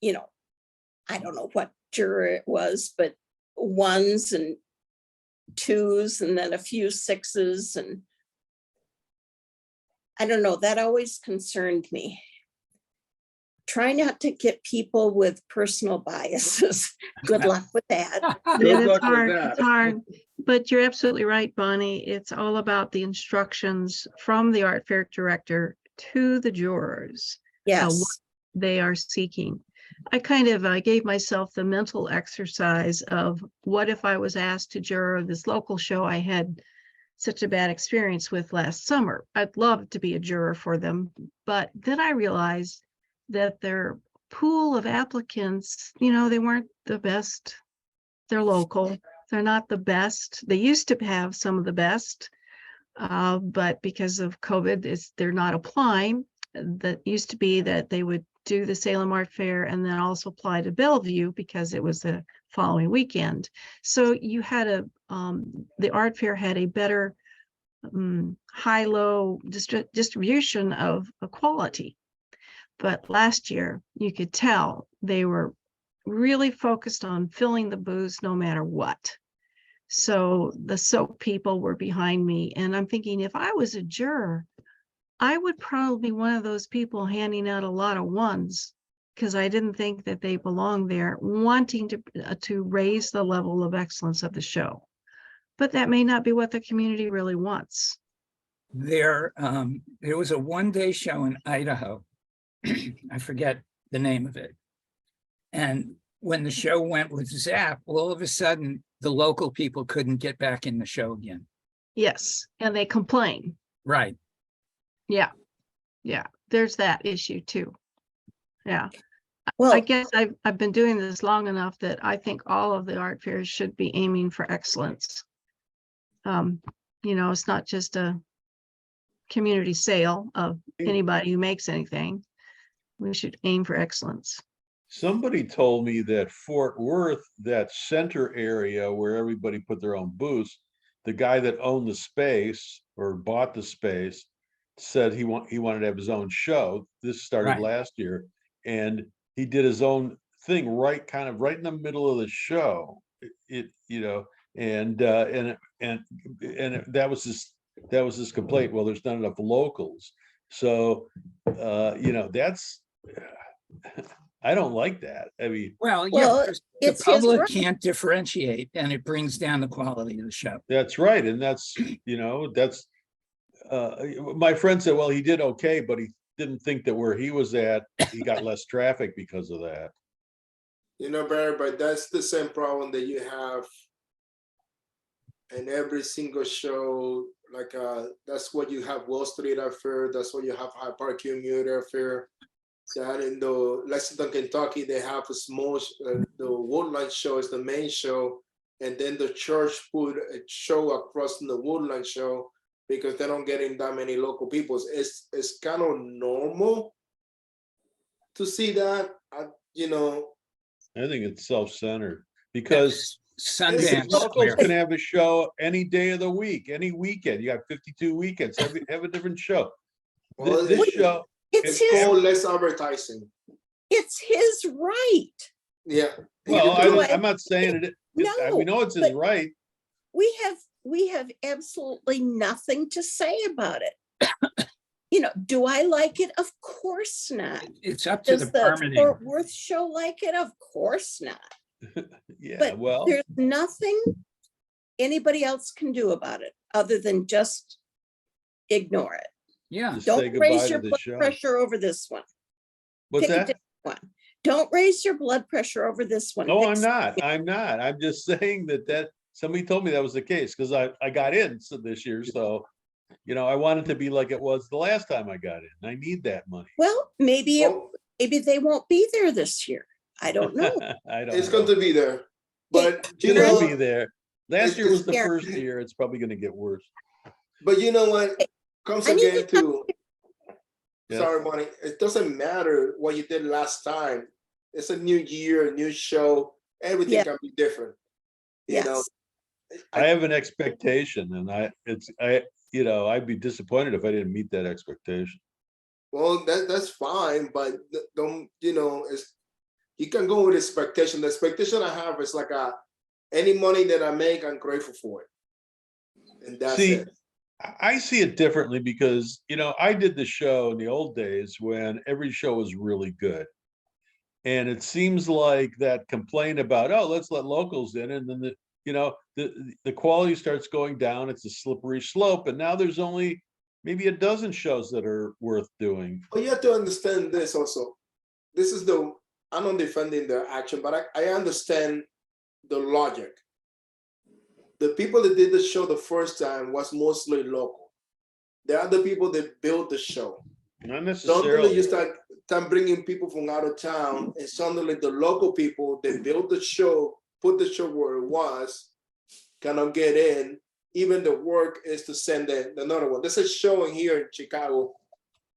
I don't know what juror it was, but 1s and 2s, and then a few 6s. And I don't know, that always concerned me. Try not to get people with personal biases. Good luck with that. Good Yeah, luck it's with hard, that. it's hard. But you're absolutely right, Bonnie. It's all about the instructions from the art fair director to the jurors. Yes. They are seeking. I kind of gave myself the mental exercise of what if I was asked to juror this local show I had such a bad experience with last summer. I'd love to be a juror for them, but then I realized that their pool of applicants, they weren't the best. They're local. They're not the best. They used to have some of the best, but because of COVID, they're not applying. That used to be that they would do the Salem Art Fair and then also apply to Bellevue because it was the following weekend. So you had the art fair had a better high-low distribution of quality. But last year, you could tell they were really focused on filling the booths no matter what. So the soap people were behind me. And I'm thinking, if I was a juror, I would probably be one of those people handing out a lot of 1s because I didn't think that they belonged there, wanting to raise the level of excellence of the show. But that may not be what the community really wants. There was a one-day show in Idaho. I forget the name of it. And when the show went with Zap, all of a sudden, the local people couldn't get back in the show again. Yes, and they complain. Right. Yeah, there's that issue too. Yeah. Well, I guess I've been doing this long enough that I think all of the art fairs should be aiming for excellence. It's not just a community sale of anybody who makes anything. We should aim for excellence. Somebody told me that Fort Worth, that center area where everybody put their own booths, the guy that owned the space or bought the space said he wanted to have his own show. This started Right. last year, and he did his own thing right in the middle of the show. And that was his complaint. Well, there's not enough locals. So that's I don't like that. I mean, Well, Well, yeah, because the it's his public right. can't differentiate and it brings down the quality of the show. that's right. And that's, that's my friend said, well, he did okay, but didn't think that where he was at, he got less traffic because of that. You know, Barry, but that's the same problem that you have in every single show. Like that's what you have Wall Street Affair, that's what you have Hyde Park Commuter Affair. That in the Lexington, Kentucky, they have a small, the Woodland show is the main show, and then the church put a show across from the Woodland show because they don't get in that many local people. It's kind of normal to see that, you know. I think it's self-centered because Sundance locals Square. can have a show any day of the week, any weekend. You got 52 weekends, have a different show. Well, This show, It's it's his, called less advertising. it's his right. Yeah. well, do I'm not saying it. We No, know it's his but- right. We have absolutely nothing to say about it. You know, do I like it? Of course not. It's up to the Does the permitting. Fort Worth show like it? Of course not. Yeah, But well, there's nothing anybody else can do about it other than just ignore it. Yeah, just say Don't goodbye raise to your the blood show. pressure over this one. What's Pick a that? different one. Don't raise your blood pressure over this one. No, I'm Fix- not. I'm not. I'm just saying that somebody told me that was the case because I got in this year. So, you know, I wanted to be like it was the last time I got in. I need that money. Well, maybe Oh, maybe they won't be there this year. I don't know. I don't it's know. going to be there. But It's you gonna know, be there. Last it's year was the scary. first year. It's probably gonna get worse. but you know what? Comes I need again to Yeah. sorry, Bonnie. It doesn't matter what you did last time. It's a new year, a new show. Everything Yeah. can be different. You know, Yes. I have an expectation and I'd be disappointed if I didn't meet that expectation. well, that's fine, but don't, you know, it's, you can go with expectation. The expectation I have is like any money that I make, I'm grateful for it. And that's See, it. I see it differently because, you know, I did the show in the old days when every show was really good. And it seems like that complaint about, oh, let's let locals in, and then the quality starts going down. It's a slippery slope. And now there's only maybe a dozen shows that are worth doing. But you have to understand this also. This is I'm not defending the action, but I understand the logic. The people that did the show the first time was mostly local. The other people that built the show. Not Suddenly necessarily. you start bringing people from out of town, and suddenly the local people that built the show, put the show where it was, cannot get in. Even the work is to send another one. This is showing here in Chicago,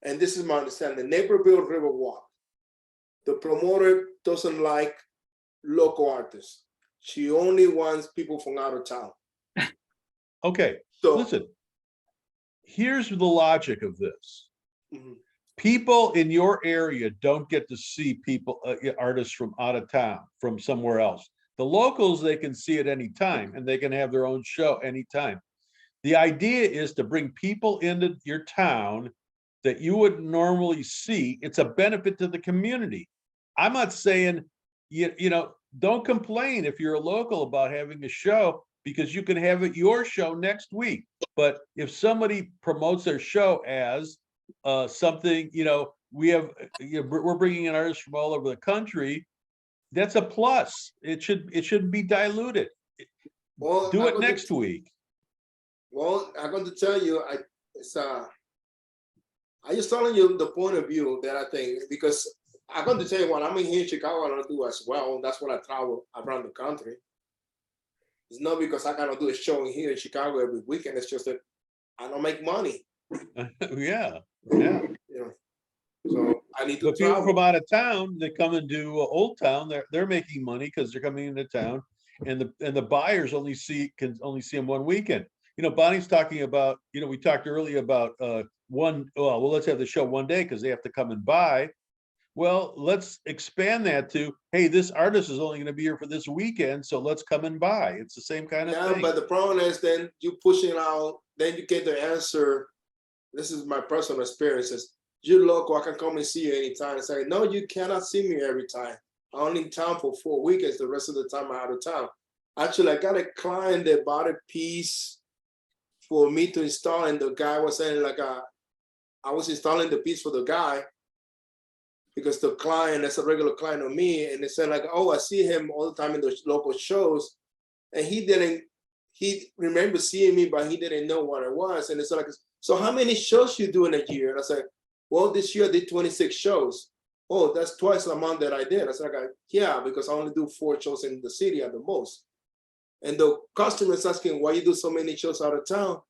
and this is my understanding. Naperville Riverwalk. The promoter doesn't like local artists. She only wants people from out of town. Okay, So listen. Here's the logic of this. Mhm. People in your area don't get to see artists from out of town, from somewhere else. The locals, they can see at any time and they can have their own show anytime. The idea is to bring people into your town that you wouldn't normally see. It's a benefit to the community. I'm not saying, don't complain if you're a local about having a show because you can have it your show next week. But if somebody promotes their show as something, we're bringing in artists from all over the country, that's a plus. It should be diluted. well, Do I'm it going to- next week. Well, I'm going to tell you, I just telling you the point of view that I think, because I'm going to tell you what, I'm in here in Chicago, I don't do as well. That's what I travel around the country. It's not because I gotta do a show here in Chicago every weekend. It's just that I don't make money, Yeah. you know. So I need to But people from travel. out of town that come into Old Town, they're making money because they're coming into town, and the buyers can only see them one weekend. Bonnie's talking about, we talked earlier about let's have the show one day because they have to come and buy. Well, let's expand that to, hey, this artist is only going to be here for this weekend, so let's come and buy. It's the same kind of Yeah, thing. but the problem is then you pushing out, then you get the answer. This is my personal experiences. You're local, I can come and see you anytime. It's like, no, you cannot see me every time. I'm only in town for 4 weekends. The rest of the time I'm out of town. Actually, I got a client that bought a piece for me to install, and the guy was saying like, I was installing the piece for the guy because the client is a regular client of me, and they said like, oh, I see him all the time in the local shows, and he remembered seeing me, but he didn't know what I was. And it's like, so how many shows you do in a year? And I said, well, this year I did 26 shows. Oh, that's twice the amount that I did. I said, like, yeah, because I only do 4 shows in the city at the most. And the customer is asking, why you do so many shows out of town?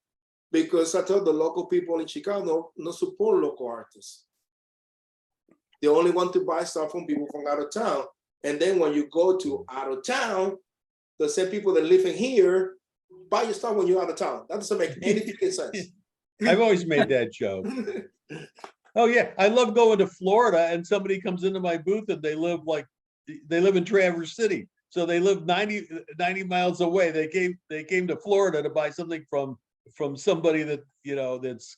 Because I told the local people in Chicago, no support local artists. They only want to buy stuff from people from out of town. And then when you go to out of town, the same people that live in here buy your stuff when you're out of town. That doesn't make any freaking sense. I've always made that joke. Oh yeah, I love going to Florida and somebody comes into my booth and they live in Traverse City. So they live 90 miles away. They came to Florida to buy something from somebody that, you know, that's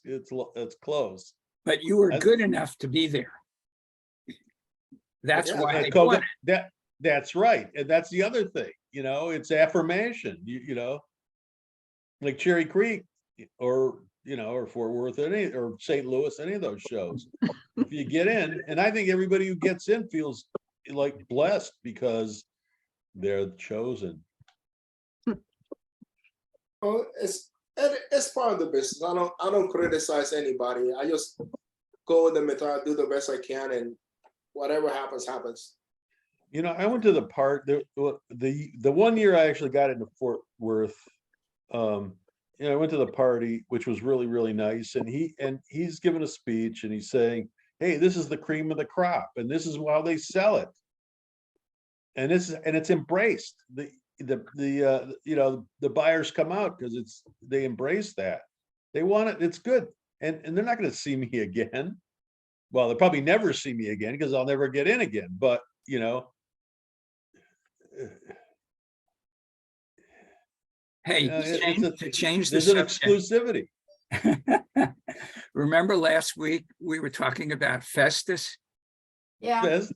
close. But you were good enough to be there. That's Yeah, why And they COVID, bought it. that's right. And that's the other thing, you know, it's affirmation, you know, like Cherry Creek or, you know, or Fort Worth, or St. Louis, any of those shows. If you get in, and I think everybody who gets in feels like blessed because they're chosen. Oh, it's part of the business. I don't criticize anybody. I just go with them and try to do the best I can, and whatever happens, happens. You know, I went to the the 1 year I actually got into Fort Worth. You know, I went to the party, which was really, really nice. And he's giving a speech and he's saying, hey, this is the cream of the crop, and this is how they sell it. And it's embraced. You know, the buyers come out because they embrace that. They want it, it's good. And they're not going to see me again. Well, they'll probably never see me again because I'll never get in again. But, you know, Hey, to change the there's an subject. exclusivity. Remember last week we were talking about Festus? Yeah, Best.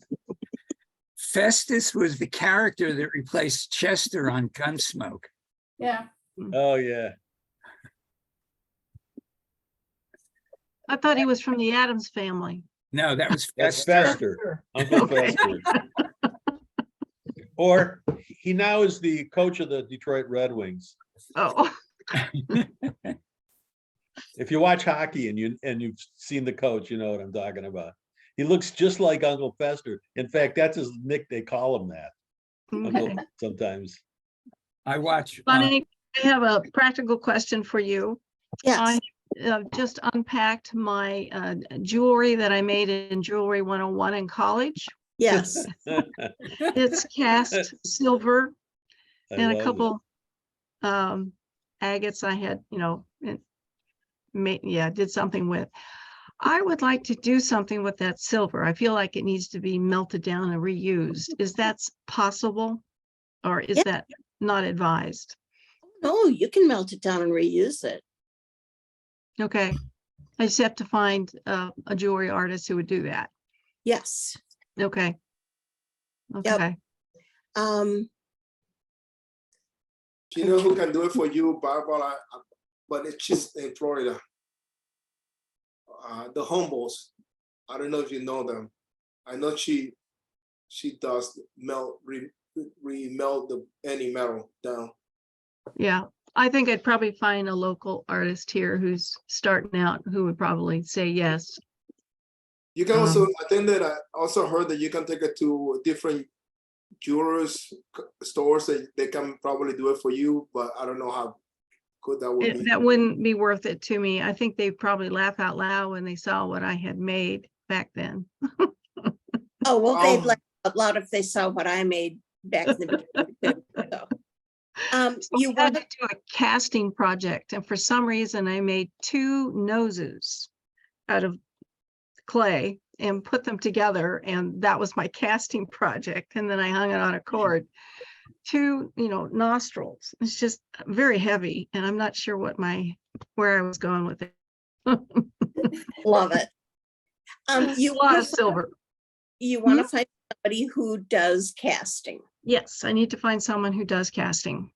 Festus was the character that replaced Chester on Gunsmoke. yeah. Oh yeah. I thought he was from the Addams Family. No, that was That's Fester. Fester. Uncle Okay. Fester. Or he now is the coach of the Detroit Red Wings. Oh, If you watch hockey and you've seen the coach, you know what I'm talking about. He looks just like Uncle Fester. In fact, that's his nick. They call him that. okay. Uncle, sometimes. I watch. Bonnie, I have a practical question for you. Yes, I just unpacked my jewelry that I made in Jewelry 101 in college. yes. It's cast silver I and a love it. couple agates I had, you know, did something with. I would like to do something with that silver. I feel like it needs to be melted down and reused. Is that possible? Or is Yeah. that not advised? No, you can melt it down and reuse it. Okay. I just have to find a jewelry artist who would do that. Yes. Okay. Yep. Okay. Do you know who can do it for you, Barbara? But it's just in Florida. The Humbles. I don't know if you know them. I know she does remelt any metal down. Yeah. I think I'd probably find a local artist here who's starting out who would probably say yes. You can also, I think that I also heard that you can take it to different jewelers stores that they can probably do it for you, but I don't know how good that would be. That wouldn't be worth it to me. I think they'd probably laugh out loud when they saw what I had made back then. Oh, well, they'd laugh out loud if they saw what I made back in the beginning. So, You you wanted want to do a casting project, and for some reason I made 2 noses out of clay and put them together, and that was my casting project. And then I hung it on a cord. 2, you know, nostrils. It's just very heavy, and I'm not sure where I was going with it. love it. A lot of silver. You want to find somebody who does casting. Yes, I need to find someone who does casting.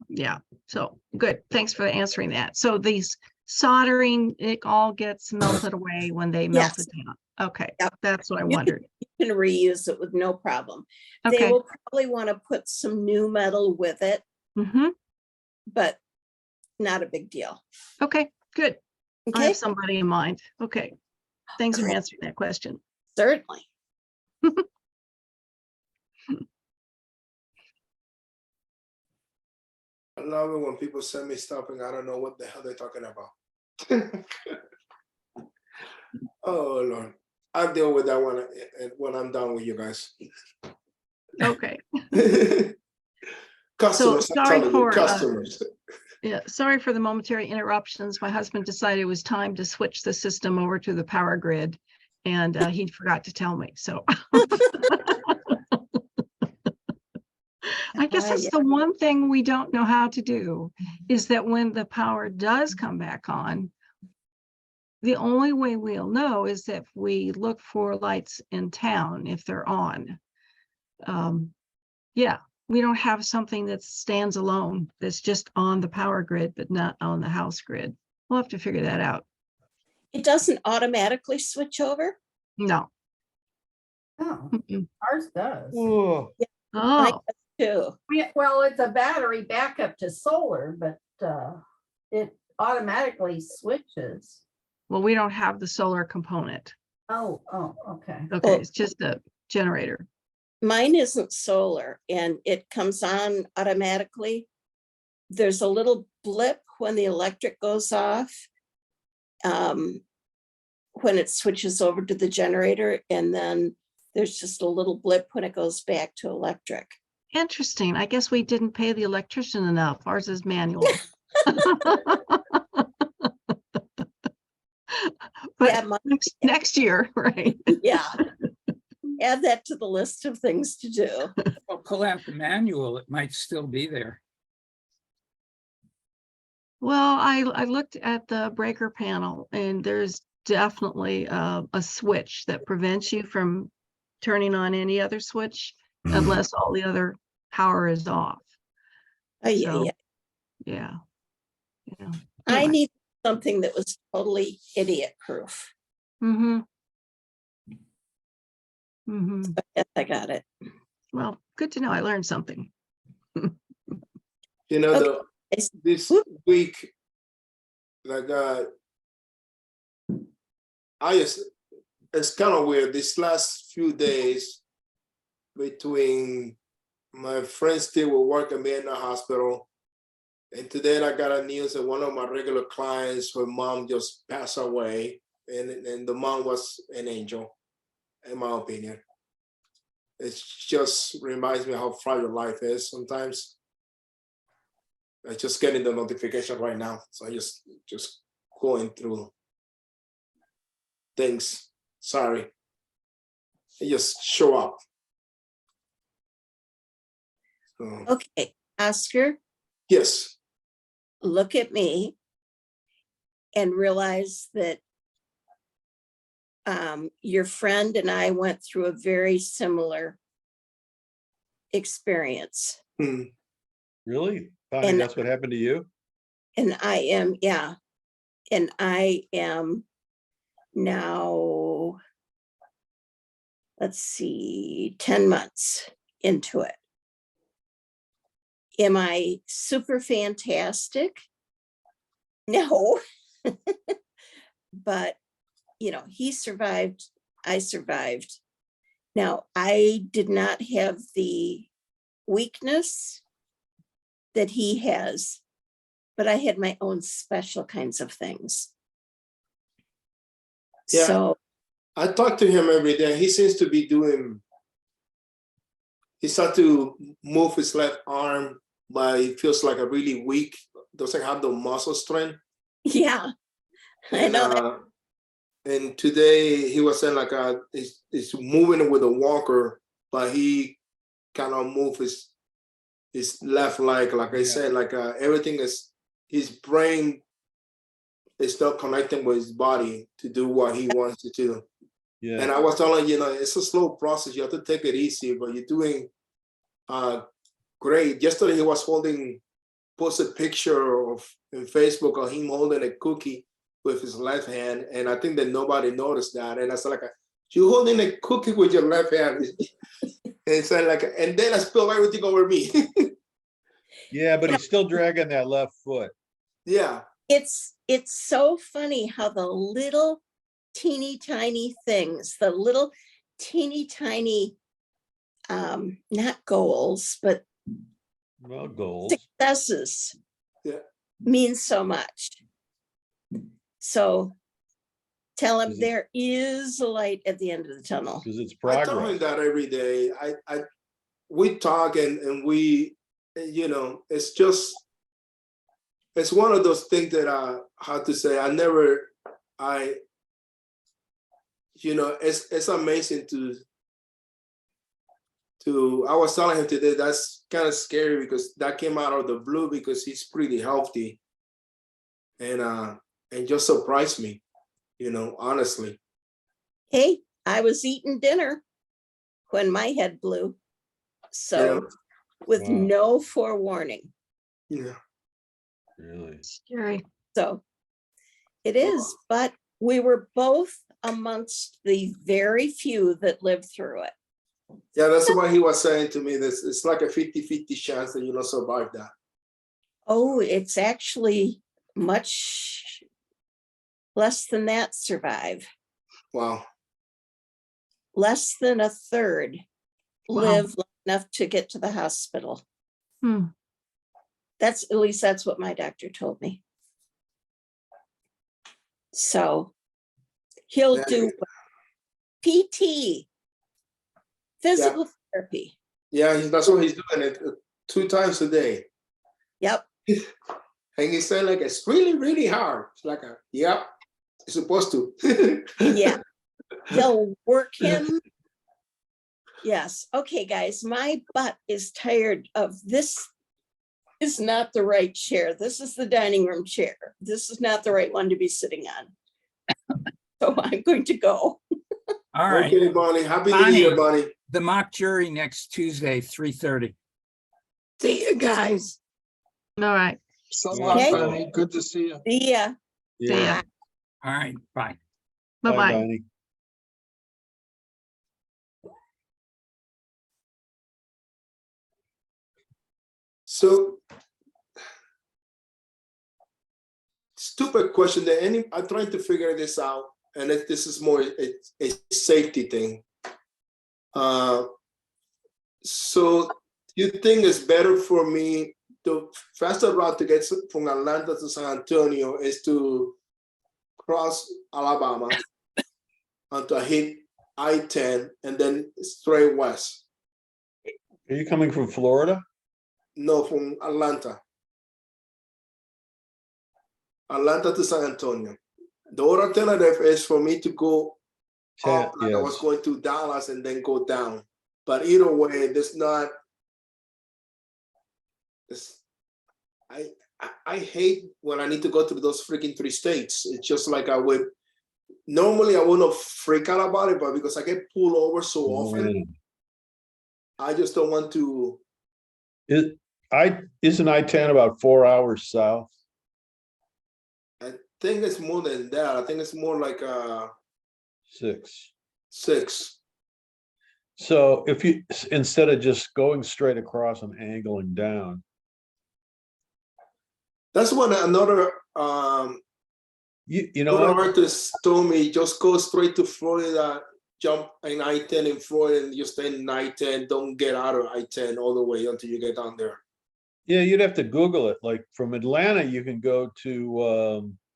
Yeah, so good. Thanks for answering that. So these soldering, it all gets melted away when they melt Yes. it down. Okay, Yep. that's what I You can- wondered. You can reuse it with no problem. They Okay. will probably want to put some new metal with it, Mm-hmm. but not a big deal. Okay, good. I Okay, have somebody in mind. Okay. Thanks for Cool. answering that question. certainly. I love it when people send me stuff and I don't know what the hell they're talking about. Oh Lord, I'll deal with that when I'm done with you guys. Okay. Customers, I'm sorry telling you, for, customers. Yeah, sorry for the momentary interruptions. My husband decided it was time to switch the system over to the power grid, and he forgot to tell me. So I guess that's yeah. the one thing we don't know how to do, is that when the power does come back on, the only way we'll know is if we look for lights in town, if they're on. Yeah, we don't have something that stands alone, that's just on the power grid, but not on the house grid. We'll have to figure that out. It doesn't automatically switch over. No. Oh, Mm-mm. ours does. Oh, Mine Oh, does too. Well, it's a battery backup to solar, but it automatically switches. well, we don't have the solar component. Oh, okay. Okay, Oh. it's just a generator. Mine isn't solar and it comes on automatically. There's a little blip when the electric goes off. When it switches over to the generator, and then there's just a little blip when it goes back to electric. Interesting. I guess we didn't pay the electrician enough. Ours is manual. But Yeah, next year, right? yeah. Add that to the list of things to do. Well, pull out the manual, it might still be there. Well, I looked at the breaker panel, and there's definitely a switch that prevents you from turning on any other switch unless all the other power is off. Oh, yeah, So, yeah. yeah. Yeah. I Anyway. need something that was totally idiot proof. Mm-hmm. Mm-hmm. Yes, I got it. Well, good to know. I learned something. You know, Okay. this Whoop. week, like it's kind of weird. These last few days, between my friends still were working me in the hospital, and today I got a news that one of my regular clients, her mom just passed away, and the mom was an angel, in my opinion. It just reminds me how fragile life is sometimes. I just getting the notification right now, so I just going through things. Sorry, it just show up. So, Okay, Oscar, yes. look at me and realize that your friend and I went through a very similar experience. really? Bonnie, And- that's what happened to you? And I am, yeah. And I am now, let's see, 10 months into it. Am I super fantastic? No. But, you know, he survived, I survived. Now, I did not have the weakness that he has, but I had my own special kinds of things. Yeah. So, I talk to him every day. He seems to be doing, he started to move his left arm, but he feels like a really weak, doesn't have the muscle strength. yeah, I know that. And today he was saying like he's moving with a walker, but he cannot move his left leg. Like I said, like everything is, his brain is not connecting with his body to do what he wants to do. Yeah. And I was telling you, it's a slow process. You have to take it easy, but you're doing great. Yesterday he was posted a picture of in Facebook of him holding a cookie with his left hand, and I think that nobody noticed that. And I said, like, you holding a cookie with your left hand? And it said, like, and then I spilled everything over me. Yeah, but he's still dragging that left foot. Yeah. It's so funny how the little teeny tiny things, the little teeny tiny, not goals, but Well, goals. successes Yeah. mean so much. So tell him Is it- there is a light at the end of the tunnel. Because it's I tell him progress. that every day. We talk and we, you know, it's just, it's one of those things that how to say, you know, it's amazing I was telling him today, that's kind of scary because that came out of the blue because he's pretty healthy and just surprised me, you know, honestly. Hey, I was eating dinner when my head blew. So with Wow. no forewarning. Yeah. Really? Scary. So it is, but we were both amongst the very few that lived through it. Yeah, that's what he was saying to me. This it's like a 50-50 chance that you don't survive that. Oh, it's actually much less than that survive. Wow. Less than a third Wow. live long enough to get to the hospital. Hmm. At least that's what my doctor told me. So he'll Yeah. do PT, physical therapy. Yeah, that's what he's doing it 2 times a day. Yep. And he said, like, it's really, really hard. It's like, yeah, it's supposed to. Yeah. He'll work him. Yes. Okay, guys, my butt is tired of this. Is not the right chair. This is the dining room chair. This is not the right one to be sitting on. So I'm going to go. All right, Okay, Bonnie. Happy New Year, Bonnie. the mock jury next Tuesday, 3:30. See you guys. All right. So Okay. long, Bonnie. Good to see you. See ya. See ya. All right, bye. Bye, Bye-bye. Bonnie. So, stupid question that I'm trying to figure this out, and this is more a safety thing. So you think it's better for me, the faster route to get from Atlanta to San Antonio is to cross Alabama until I hit I-10 and then straight west? Are you coming from Florida? No, from Atlanta. Atlanta to San Antonio. The other alternative is for me to go up like I was Yes. going to Dallas and then go down. But either way, there's not. I hate when I need to go through those freaking 3 states. It's just like I would. Normally, I wouldn't freak out about it, but because I get pulled over so often, I just don't want to. Isn't I-10 about 4 hours south? I think it's more than that. I think it's more like 6. 6. So if you, instead of just going straight across and angling down. That's what another You know what? artist told me, just go straight to Florida, jump in I-10 in Florida, and you stay in I-10. Don't get out of I-10 all the way until you get down there. Yeah, you'd have to Google it. Like from Atlanta, you can go to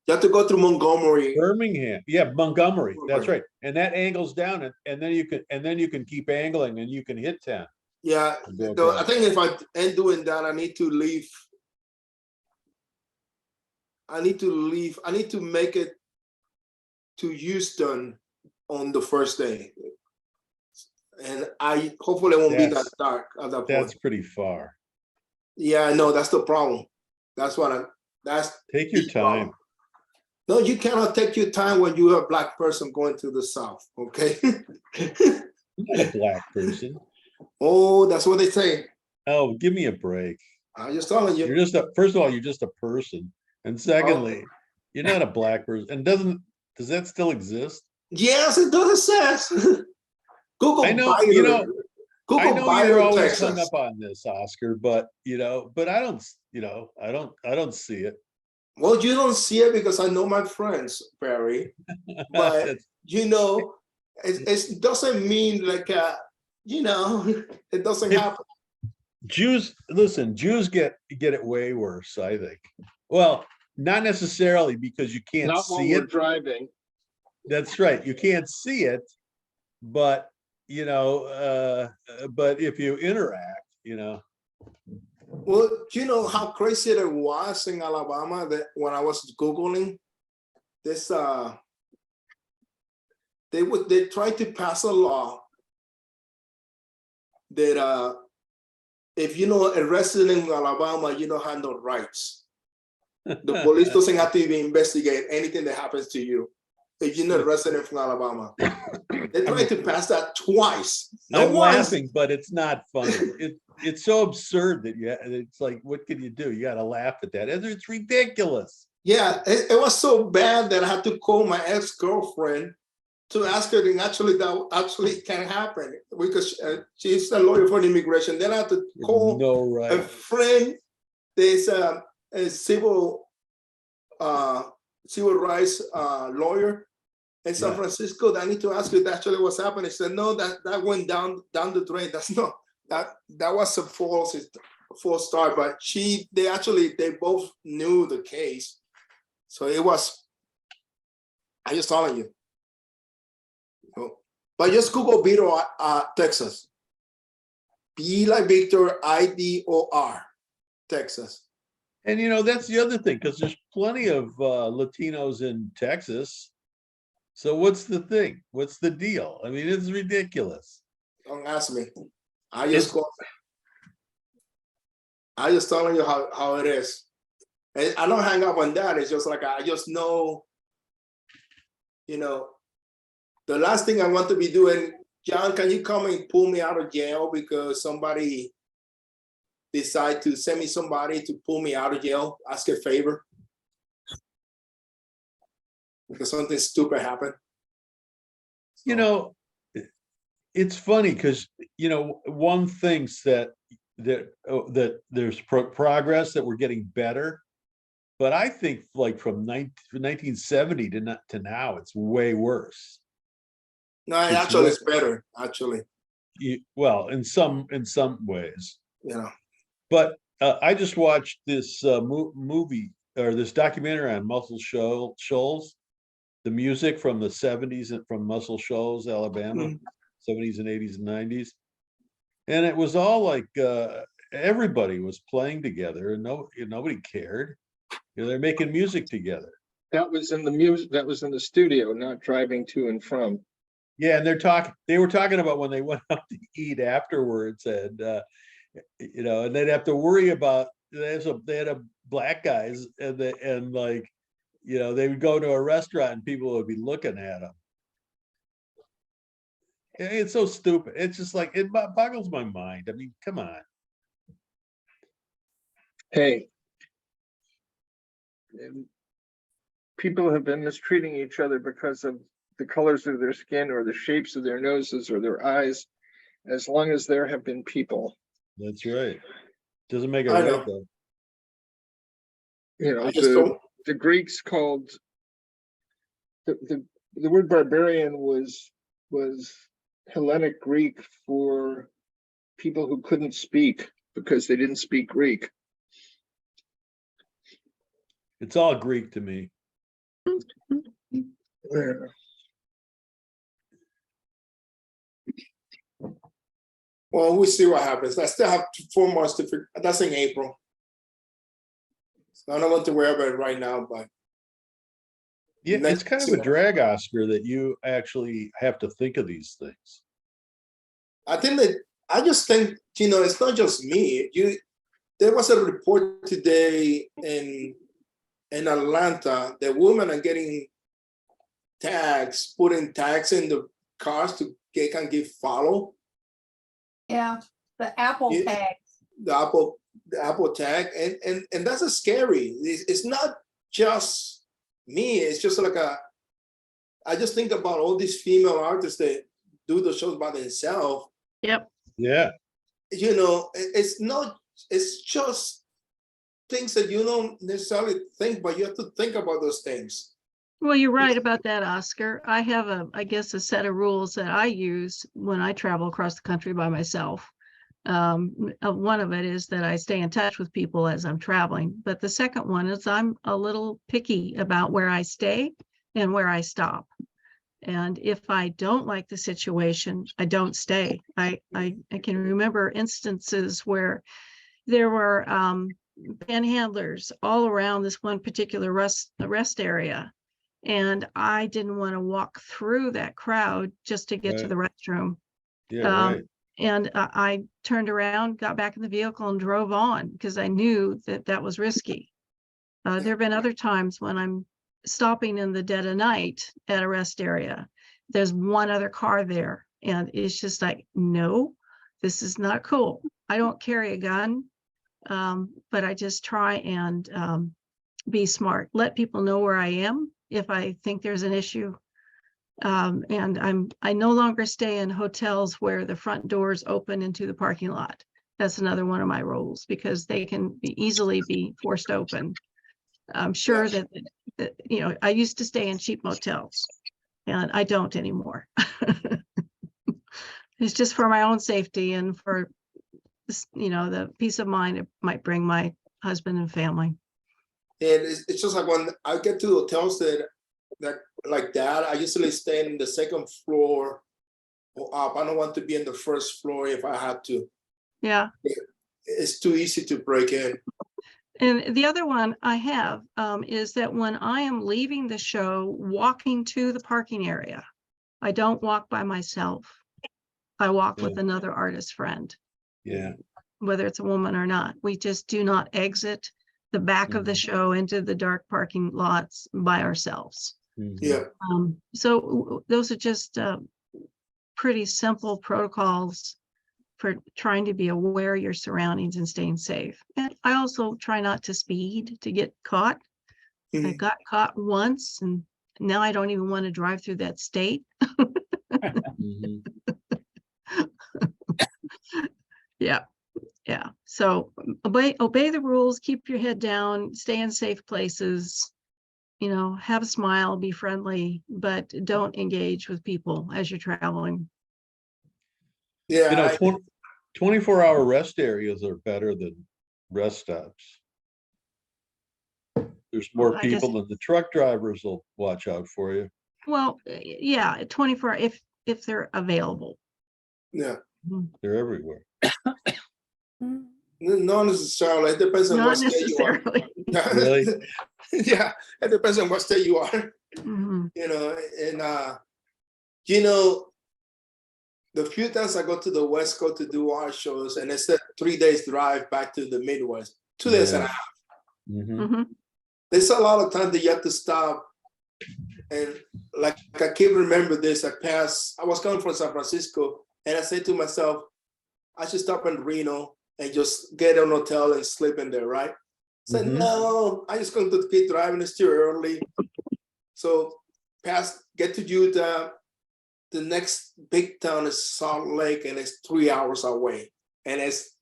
You have to go through Montgomery. Birmingham. Yeah, Montgomery. That's Montgomery. right. And that angles down, and then you can keep angling, and you can hit 10. Yeah, Go though, I across. think if I end doing that, I need to leave. I need to make it to Houston on the first day. And I hopefully it won't be that That's- dark at that point. That's pretty far. Yeah, no, that's the problem. That's Take your the problem. time. No, you cannot take your time when you're a black person going to the South, okay? You're not a black person. Oh, that's what they say. Oh, give me a break. I'm just telling you. You're just first of all, you're just a person. And secondly, you're not a black person. And does that still exist? Yes, it does exist. Google I know, Byron. you know, I Google know you're Byron, always hung Texas. up on this, Oscar, but but I don't, I don't see it. Well, you don't see it because I know my friends, Barry. But That's- it doesn't mean like it doesn't If- happen. Jews get it way worse, I think. Well, not necessarily because you can't Not while see we're it. driving. That's right. You can't see it, but but if you interact, Well, do you know how crazy it was in Alabama that when I was Googling this, they tried to pass a law that if a resident in Alabama, you don't have no rights. The police doesn't have to even investigate anything that happens to you if you're not a resident from Alabama. They tried to pass that twice. I'm laughing, but it's not funny. It's so absurd that it's like, what can you do? You got to laugh at that. It's ridiculous. Yeah, it was so bad that I had to call my ex-girlfriend to ask her if that actually can happen because she's a lawyer for immigration. Then I had to call No a right. friend. There's a civil rights lawyer in San Yeah. Francisco. I need to ask you if actually what's happening. She said, no, that went down the drain. That's not that was a false start. But they both knew the case, so it was. I just telling you. But just Google Vidor, Texas. B like Victor, IDOR, Texas. And that's the other thing, because there's plenty of Latinos in Texas. So what's the thing? What's the deal? I mean, it's ridiculous. Don't ask me. I just telling you how it is. And I don't hang up on that. It's just like I just know, the last thing I want to be doing, John, can you come and pull me out of jail because somebody decide to send me somebody to pull me out of jail, ask a favor? Because something stupid happened. It's funny because one thinks that there's progress, that we're getting better, but I think like from 1970 to now, it's way worse. No, actually, it's better. Actually, well, in some ways, But I just watched this movie or this documentary on Muscle Shoals, the music from the 70s and from Muscle Shoals, Alabama, 70s and 80s and 90s. And it was all like everybody was playing together and nobody cared. They're making music together. That was in the music, that was in the studio, not driving to and from. Yeah, and they were talking about when they went out to eat afterwards, and and they'd have to worry about they had a black guys and they would go to a restaurant and people would be looking at them. It's so stupid. It's just like it boggles my mind. I mean, come on. Hey, people have been mistreating each other because of the colors of their skin or the shapes of their noses or their eyes, as long as there have been people. That's right. Doesn't make it right though. The Greeks called the word barbarian was Hellenic Greek for people who couldn't speak because they didn't speak Greek. It's all Greek to me. Yeah. Well, we'll see what happens. I still have 4 months to figure. That's in April. So I don't want to worry about it right now, but yeah, it's kind of a drag, Oscar, that you actually have to think of these things. I just think, it's not just me. There was a report today in Atlanta that women are getting tags, putting tags in the cars to can give follow. Yeah, the Apple tags. The Apple tag, and that's a scary. It's not just me. It's just like I just think about all these female artists that do the shows by themselves. Yep. Yeah. You know, it's just things that you don't necessarily think, but you have to think about those things. Well, you're right about that, Oscar. I have I guess a set of rules that I use when I travel across the country by myself. One of it is that I stay in touch with people as I'm traveling. But the second one is I'm a little picky about where I stay and where I stop. And if I don't like the situation, I don't stay. I can remember instances where there were panhandlers all around this one particular rest area. And I didn't want to walk through that crowd just to get to Right. the restroom. Yeah, right. And I turned around, got back in the vehicle and drove on because I knew that that was risky. There have been other times when I'm stopping in the dead of night at a rest area. There's one other car there and it's just like, no, this is not cool. I don't carry a gun, but I just try and be smart. Let people know where I am if I think there's an issue. And I no longer stay in hotels where the front doors open into the parking lot. That's another one of my rules because they can easily be forced open. I'm sure that you know, I used to stay in cheap motels and I don't anymore. It's just for my own safety and for, you know, the peace of mind it might bring my husband and family. And it's just like when I get to hotels that like that, I usually stay in the second floor or up. I don't want to be in the first floor if I had to. Yeah. It's too easy to break in. And the other one I have is that when I am leaving the show, walking to the parking area, I don't walk by myself. I walk with another artist friend. Yeah. Whether it's a woman or not. We just do not exit the back of the show into the dark parking lots by ourselves. Yeah. So those are just pretty simple protocols for trying to be aware of your surroundings and staying safe. And I also try not to speed to get caught. I got caught once and now I don't even want to drive through that state. Yeah. So obey the rules, keep your head down, stay in safe places, you know, have a smile, be friendly, but don't engage with people as you're traveling. Yeah. You know, 24-hour rest areas are better than rest stops. There's more Well, people and the truck drivers will watch out for you. Well, yeah, 24 if they're available. Yeah. They're everywhere. Not necessarily. It depends on Not what state you are. necessarily. Really? Yeah, it depends on what state you are. Mhm. You know, and you know, the few times I go to the West Coast to do art shows, and it's a 3 days drive back to the Midwest, 2 days and a half. Mhm. There's a lot of time that you have to stop. And like I can remember this, I was coming from San Francisco, and I said to myself, I should stop in Reno and just get an hotel and sleep in there, right? I said, no, I just going to keep driving, it's too early. So get to Utah, the next big town is Salt Lake, and it's 3 hours away, and it's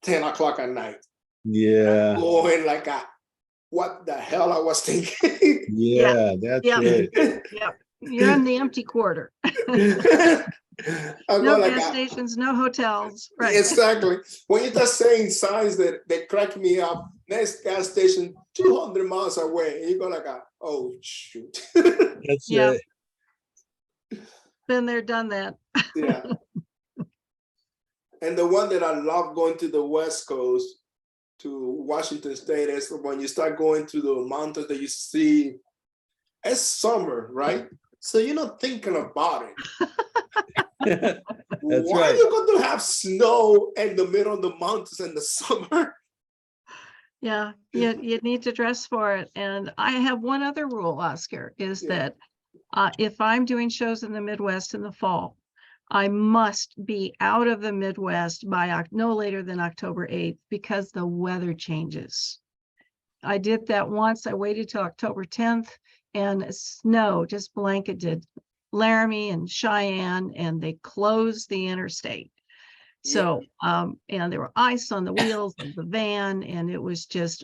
10 o'clock at night. Yeah. Going like what the hell I was thinking. Yeah, that's right. Yep. You're in the empty quarter. I No go gas stations, no hotels. Right. Exactly. When you're just saying signs that crack me up, next gas station 200 miles away, and you go like, oh shoot. That's Yeah. it. Been there, done that. Yeah. And the one that I love going to the West Coast, to Washington State, is when you start going to the mountains that you see. It's summer, right? So you're not thinking about it. That's Why right. are you going to have snow in the middle of the mountains in the summer? Yeah, you need to dress for it. And I have one other rule, Oscar, is that if I'm doing shows in the Midwest in the fall, I must be out of the Midwest by no later than October 8th because the weather changes. I did that once. I waited till October 10th and snow just blanketed Laramie and Cheyenne, and they closed the interstate. So, and there were ice on the wheels of the van, and it was just,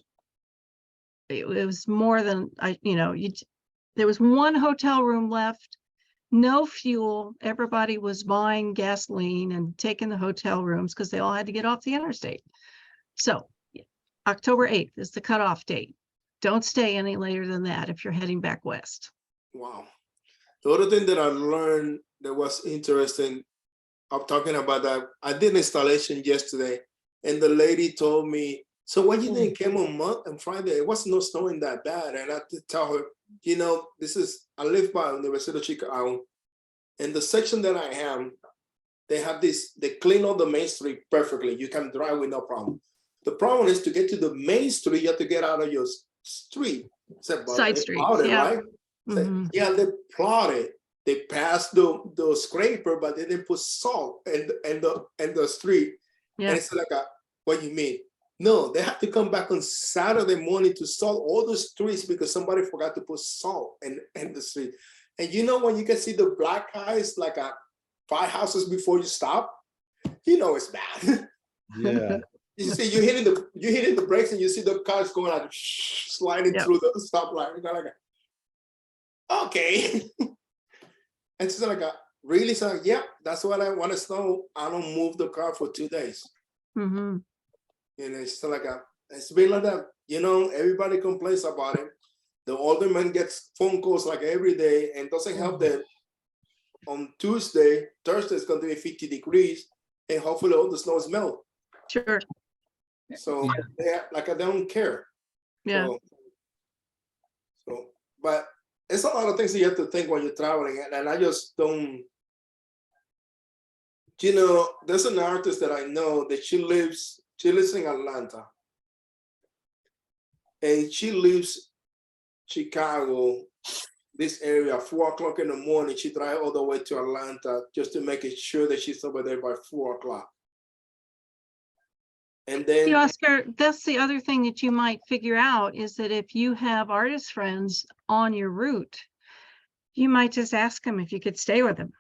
it was more than there was one hotel room left, no fuel. Everybody was buying gasoline and taking the hotel rooms because they all had to get off the interstate. So October 8th is the cutoff date. Don't stay any later than that if you're heading back west. Wow. The other thing that I learned that was interesting, I'm talking about that. I did an installation yesterday, and the lady told me, so when you didn't come on Friday, it wasn't no snowing that bad. And I had to tell her, I live by the University of Chicago, and the section that I am, they clean up the main street perfectly. You can drive with no problem. The problem is to get to the main street, you have to get out of your street. Side streets, yeah. Right? Yeah, they plotted. They passed the scraper, but they didn't put salt in the street. Yeah. And it's like, what do you mean? No, they have to come back on Saturday morning to salt all the streets because somebody forgot to put salt in the street. And when you can see the black guys like 5 houses before you stop, it's bad. Yeah. You see, you're hitting the brakes, and you see the cars going like sliding through the stoplight. You're like, okay. And she's like, really? So yeah, that's what I want to know. I don't move the car for 2 days. Mm-hmm. It's like it's been like that. Everybody complains about it. The alderman gets phone calls like every day, and doesn't help that on Thursday it's going to be 50 degrees, and hopefully all the snow is melt. Sure. So they don't care. Yeah. So, but it's a lot of things that you have to think when you're traveling, and I just don't. There's an artist that I know that she lives in Atlanta, and she leaves Chicago, this area, 4 o'clock in the morning. She drives all the way to Atlanta just to make sure that she's over there by 4 o'clock. And then, Oscar, that's the other thing that you might figure out is that if you have artist friends on your route, you might just ask them if you could stay with them.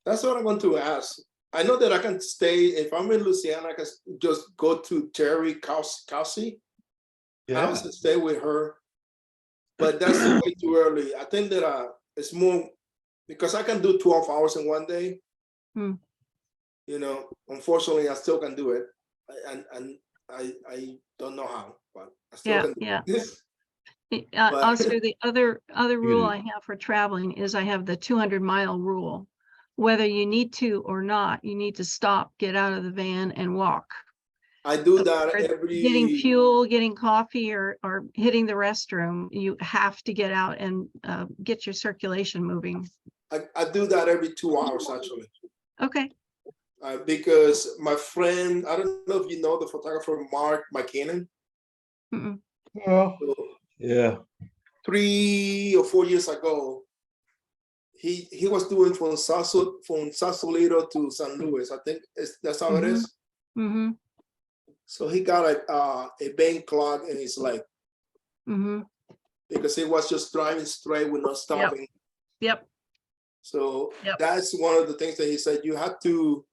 That's what I want to ask. I know that I can stay, if I'm in Louisiana, I can just go to Terry Kelsey. Yeah. I also stay with her, but that's way too early. I think that it's more, because I can do 12 hours in one day. Unfortunately, I still can do it. And I don't know how, but I still can do it. Oscar, the other rule I have for traveling is I have the 200-mile rule. Whether you need to or not, you need to stop, get out of the van, and walk. I do that every. Getting fuel, getting coffee, or hitting the restroom, you have to get out and get your circulation moving. I do that every 2 hours, actually. Okay. Because my friend, I don't know if you know the photographer Mark McKinnon. Well, yeah. 3 or 4 years ago, he was doing from Sausalito to San Luis. I think that's how it is. Mm-hmm. So he got a vein clog in his leg. Mm-hmm. Because he was just driving straight with no stopping. Yep. So that's one of the things that he said, you have to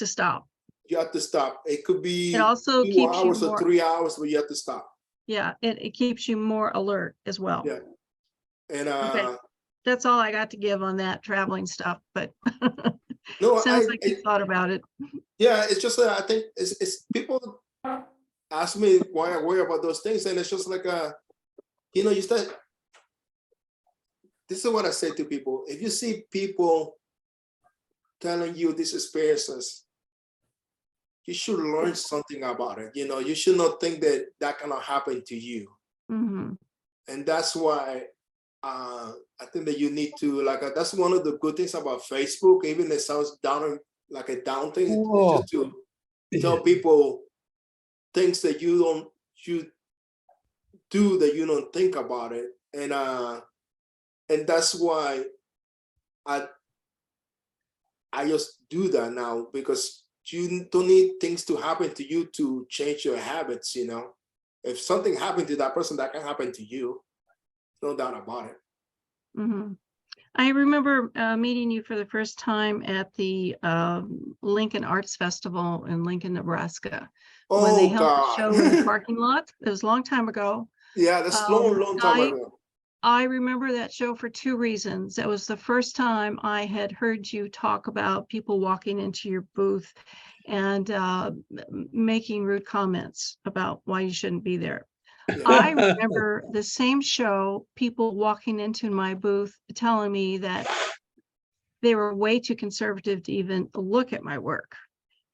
stop. You have to stop. It could be it also 2 keeps hours you or 3 hours, but you have to stop. Yeah, it keeps you more alert as well. Yeah. And okay. That's all I got to give on that traveling stuff, but no, sounds like you thought about it. Yeah, it's just I think it's people ask me why I worry about those things, and it's just like you start. This is what I say to people: if you see people telling you these experiences, you should learn something about it. You should not think that cannot happen to you. Mm-hmm. And that's why I think that you need to that's one of the good things about Facebook, even it sounds down like a down thing. It's just to tell people things that you do that you don't think about it. And that's why I just do that now, because you don't need things to happen to you to change your habits, if something happened to that person, that can happen to you. No doubt about it. Mhm. I remember meeting you for the first time at the Lincoln Arts Festival in Lincoln, Nebraska. When they Oh held the show in the God. parking lot. It was a long time ago. Yeah, that's long time ago. I remember that show for two reasons. That was the first time I had heard you talk about people walking into your booth and making rude comments about why you shouldn't be there. I remember the same show, people walking into my booth telling me that they were way too conservative to even look at my work.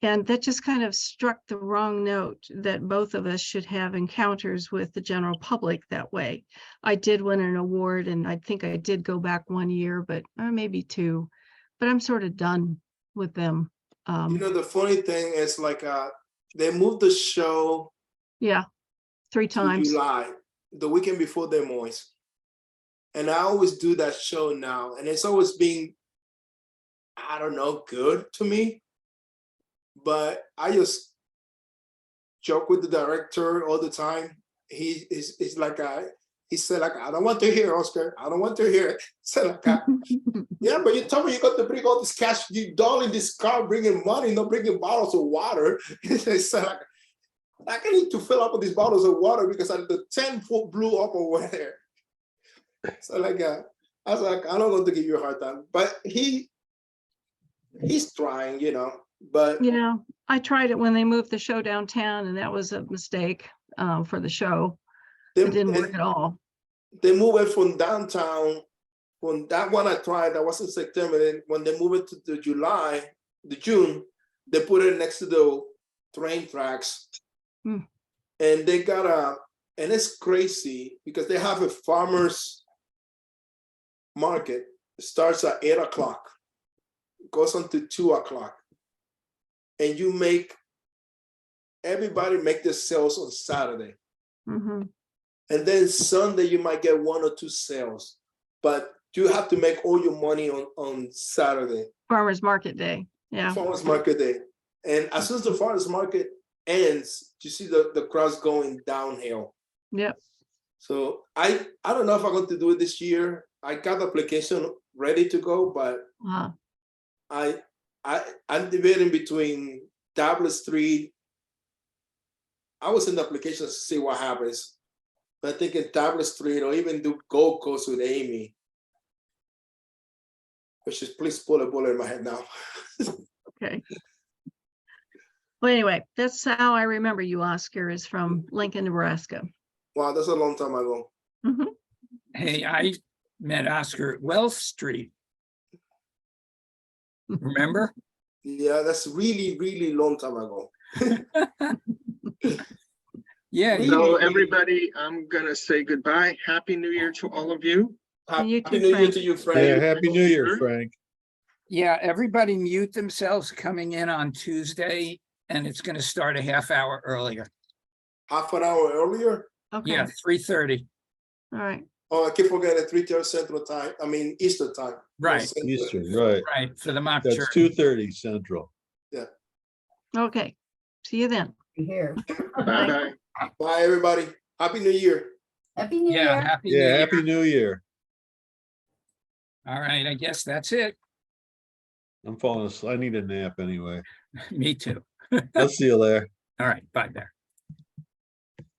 And that just kind of struck the wrong note that both of us should have encounters with the general public that way. I did win an award and I think I did go back 1 year, but maybe 2, but I'm sort of done with them. You know, the funny thing is like they moved the show Yeah, 3 to times. July, the weekend before Des Moines. And I always do that show now. And it's always been, I don't know, good to me. But I just joke with the director all the time. He is like he said like, I don't want to hear Oscar. I don't want to hear it. Said like, yeah, but you told me you got to bring all this cash, you doll in this car, bringing money, not bringing bottles of water. He said like, I need to fill up with these bottles of water because the 10-foot blew up over there. So like, I was like, I'm not going to give you a hard time, but he's trying, you know. But Yeah, I tried it when they moved the show downtown and that was a mistake for the show. It didn't work at all. They moved it from downtown. When that one I tried, that was in September. And when they moved it to the June, they put it next to the train tracks. Hmm. And they got and it's crazy because they have a farmer's market. It starts at 8 o'clock, goes on to 2 o'clock. And everybody make their sales on Saturday. Mm-hmm. And then Sunday, you might get 1 or 2 sales, but you have to make all your money on Saturday. Farmers Market Day. Yeah. Farmers Market Day. And as soon as the farmers market ends, you see the crowds going downhill. Yep. So I don't know if I'm going to do it this year. I got the application ready to go, but I'm debating between Tablet Street. I was in the application to see what happens. But I think in Tablet Street or even do Gold Coast with Amy. Which is, please pull a bullet in my head now. Okay. Well, anyway, that's how I remember you, Oscar, is from Lincoln, Nebraska. Wow, that's a long time ago. Mm-hmm. Hey, I met Oscar at Wells Street. Remember? Yeah, that's really, really long time ago. Yeah. So everybody, I'm gonna say goodbye. Happy New Year to all of you. You Happy too, New Year Frank. to you, Frank. Yeah, Happy New Year, Frank. Yeah, everybody mute themselves coming in on Tuesday, and it's going to start a half hour earlier. Half an hour earlier? Okay. Yeah, 3:30. All right. Oh, I keep forgetting 3:30 Central Time. I mean Eastern Time. Right. Central. Eastern, right. Right, for the mock That's church. 2:30 Central. Okay. See you then. Here. Bye-bye. Bye, everybody. Happy New Year. Happy New Yeah, Year. happy New Yeah, Year. Happy New Year. All right, I guess that's it. I'm falling asleep. I need a nap anyway. Me too. I'll see you there. All right, bye there.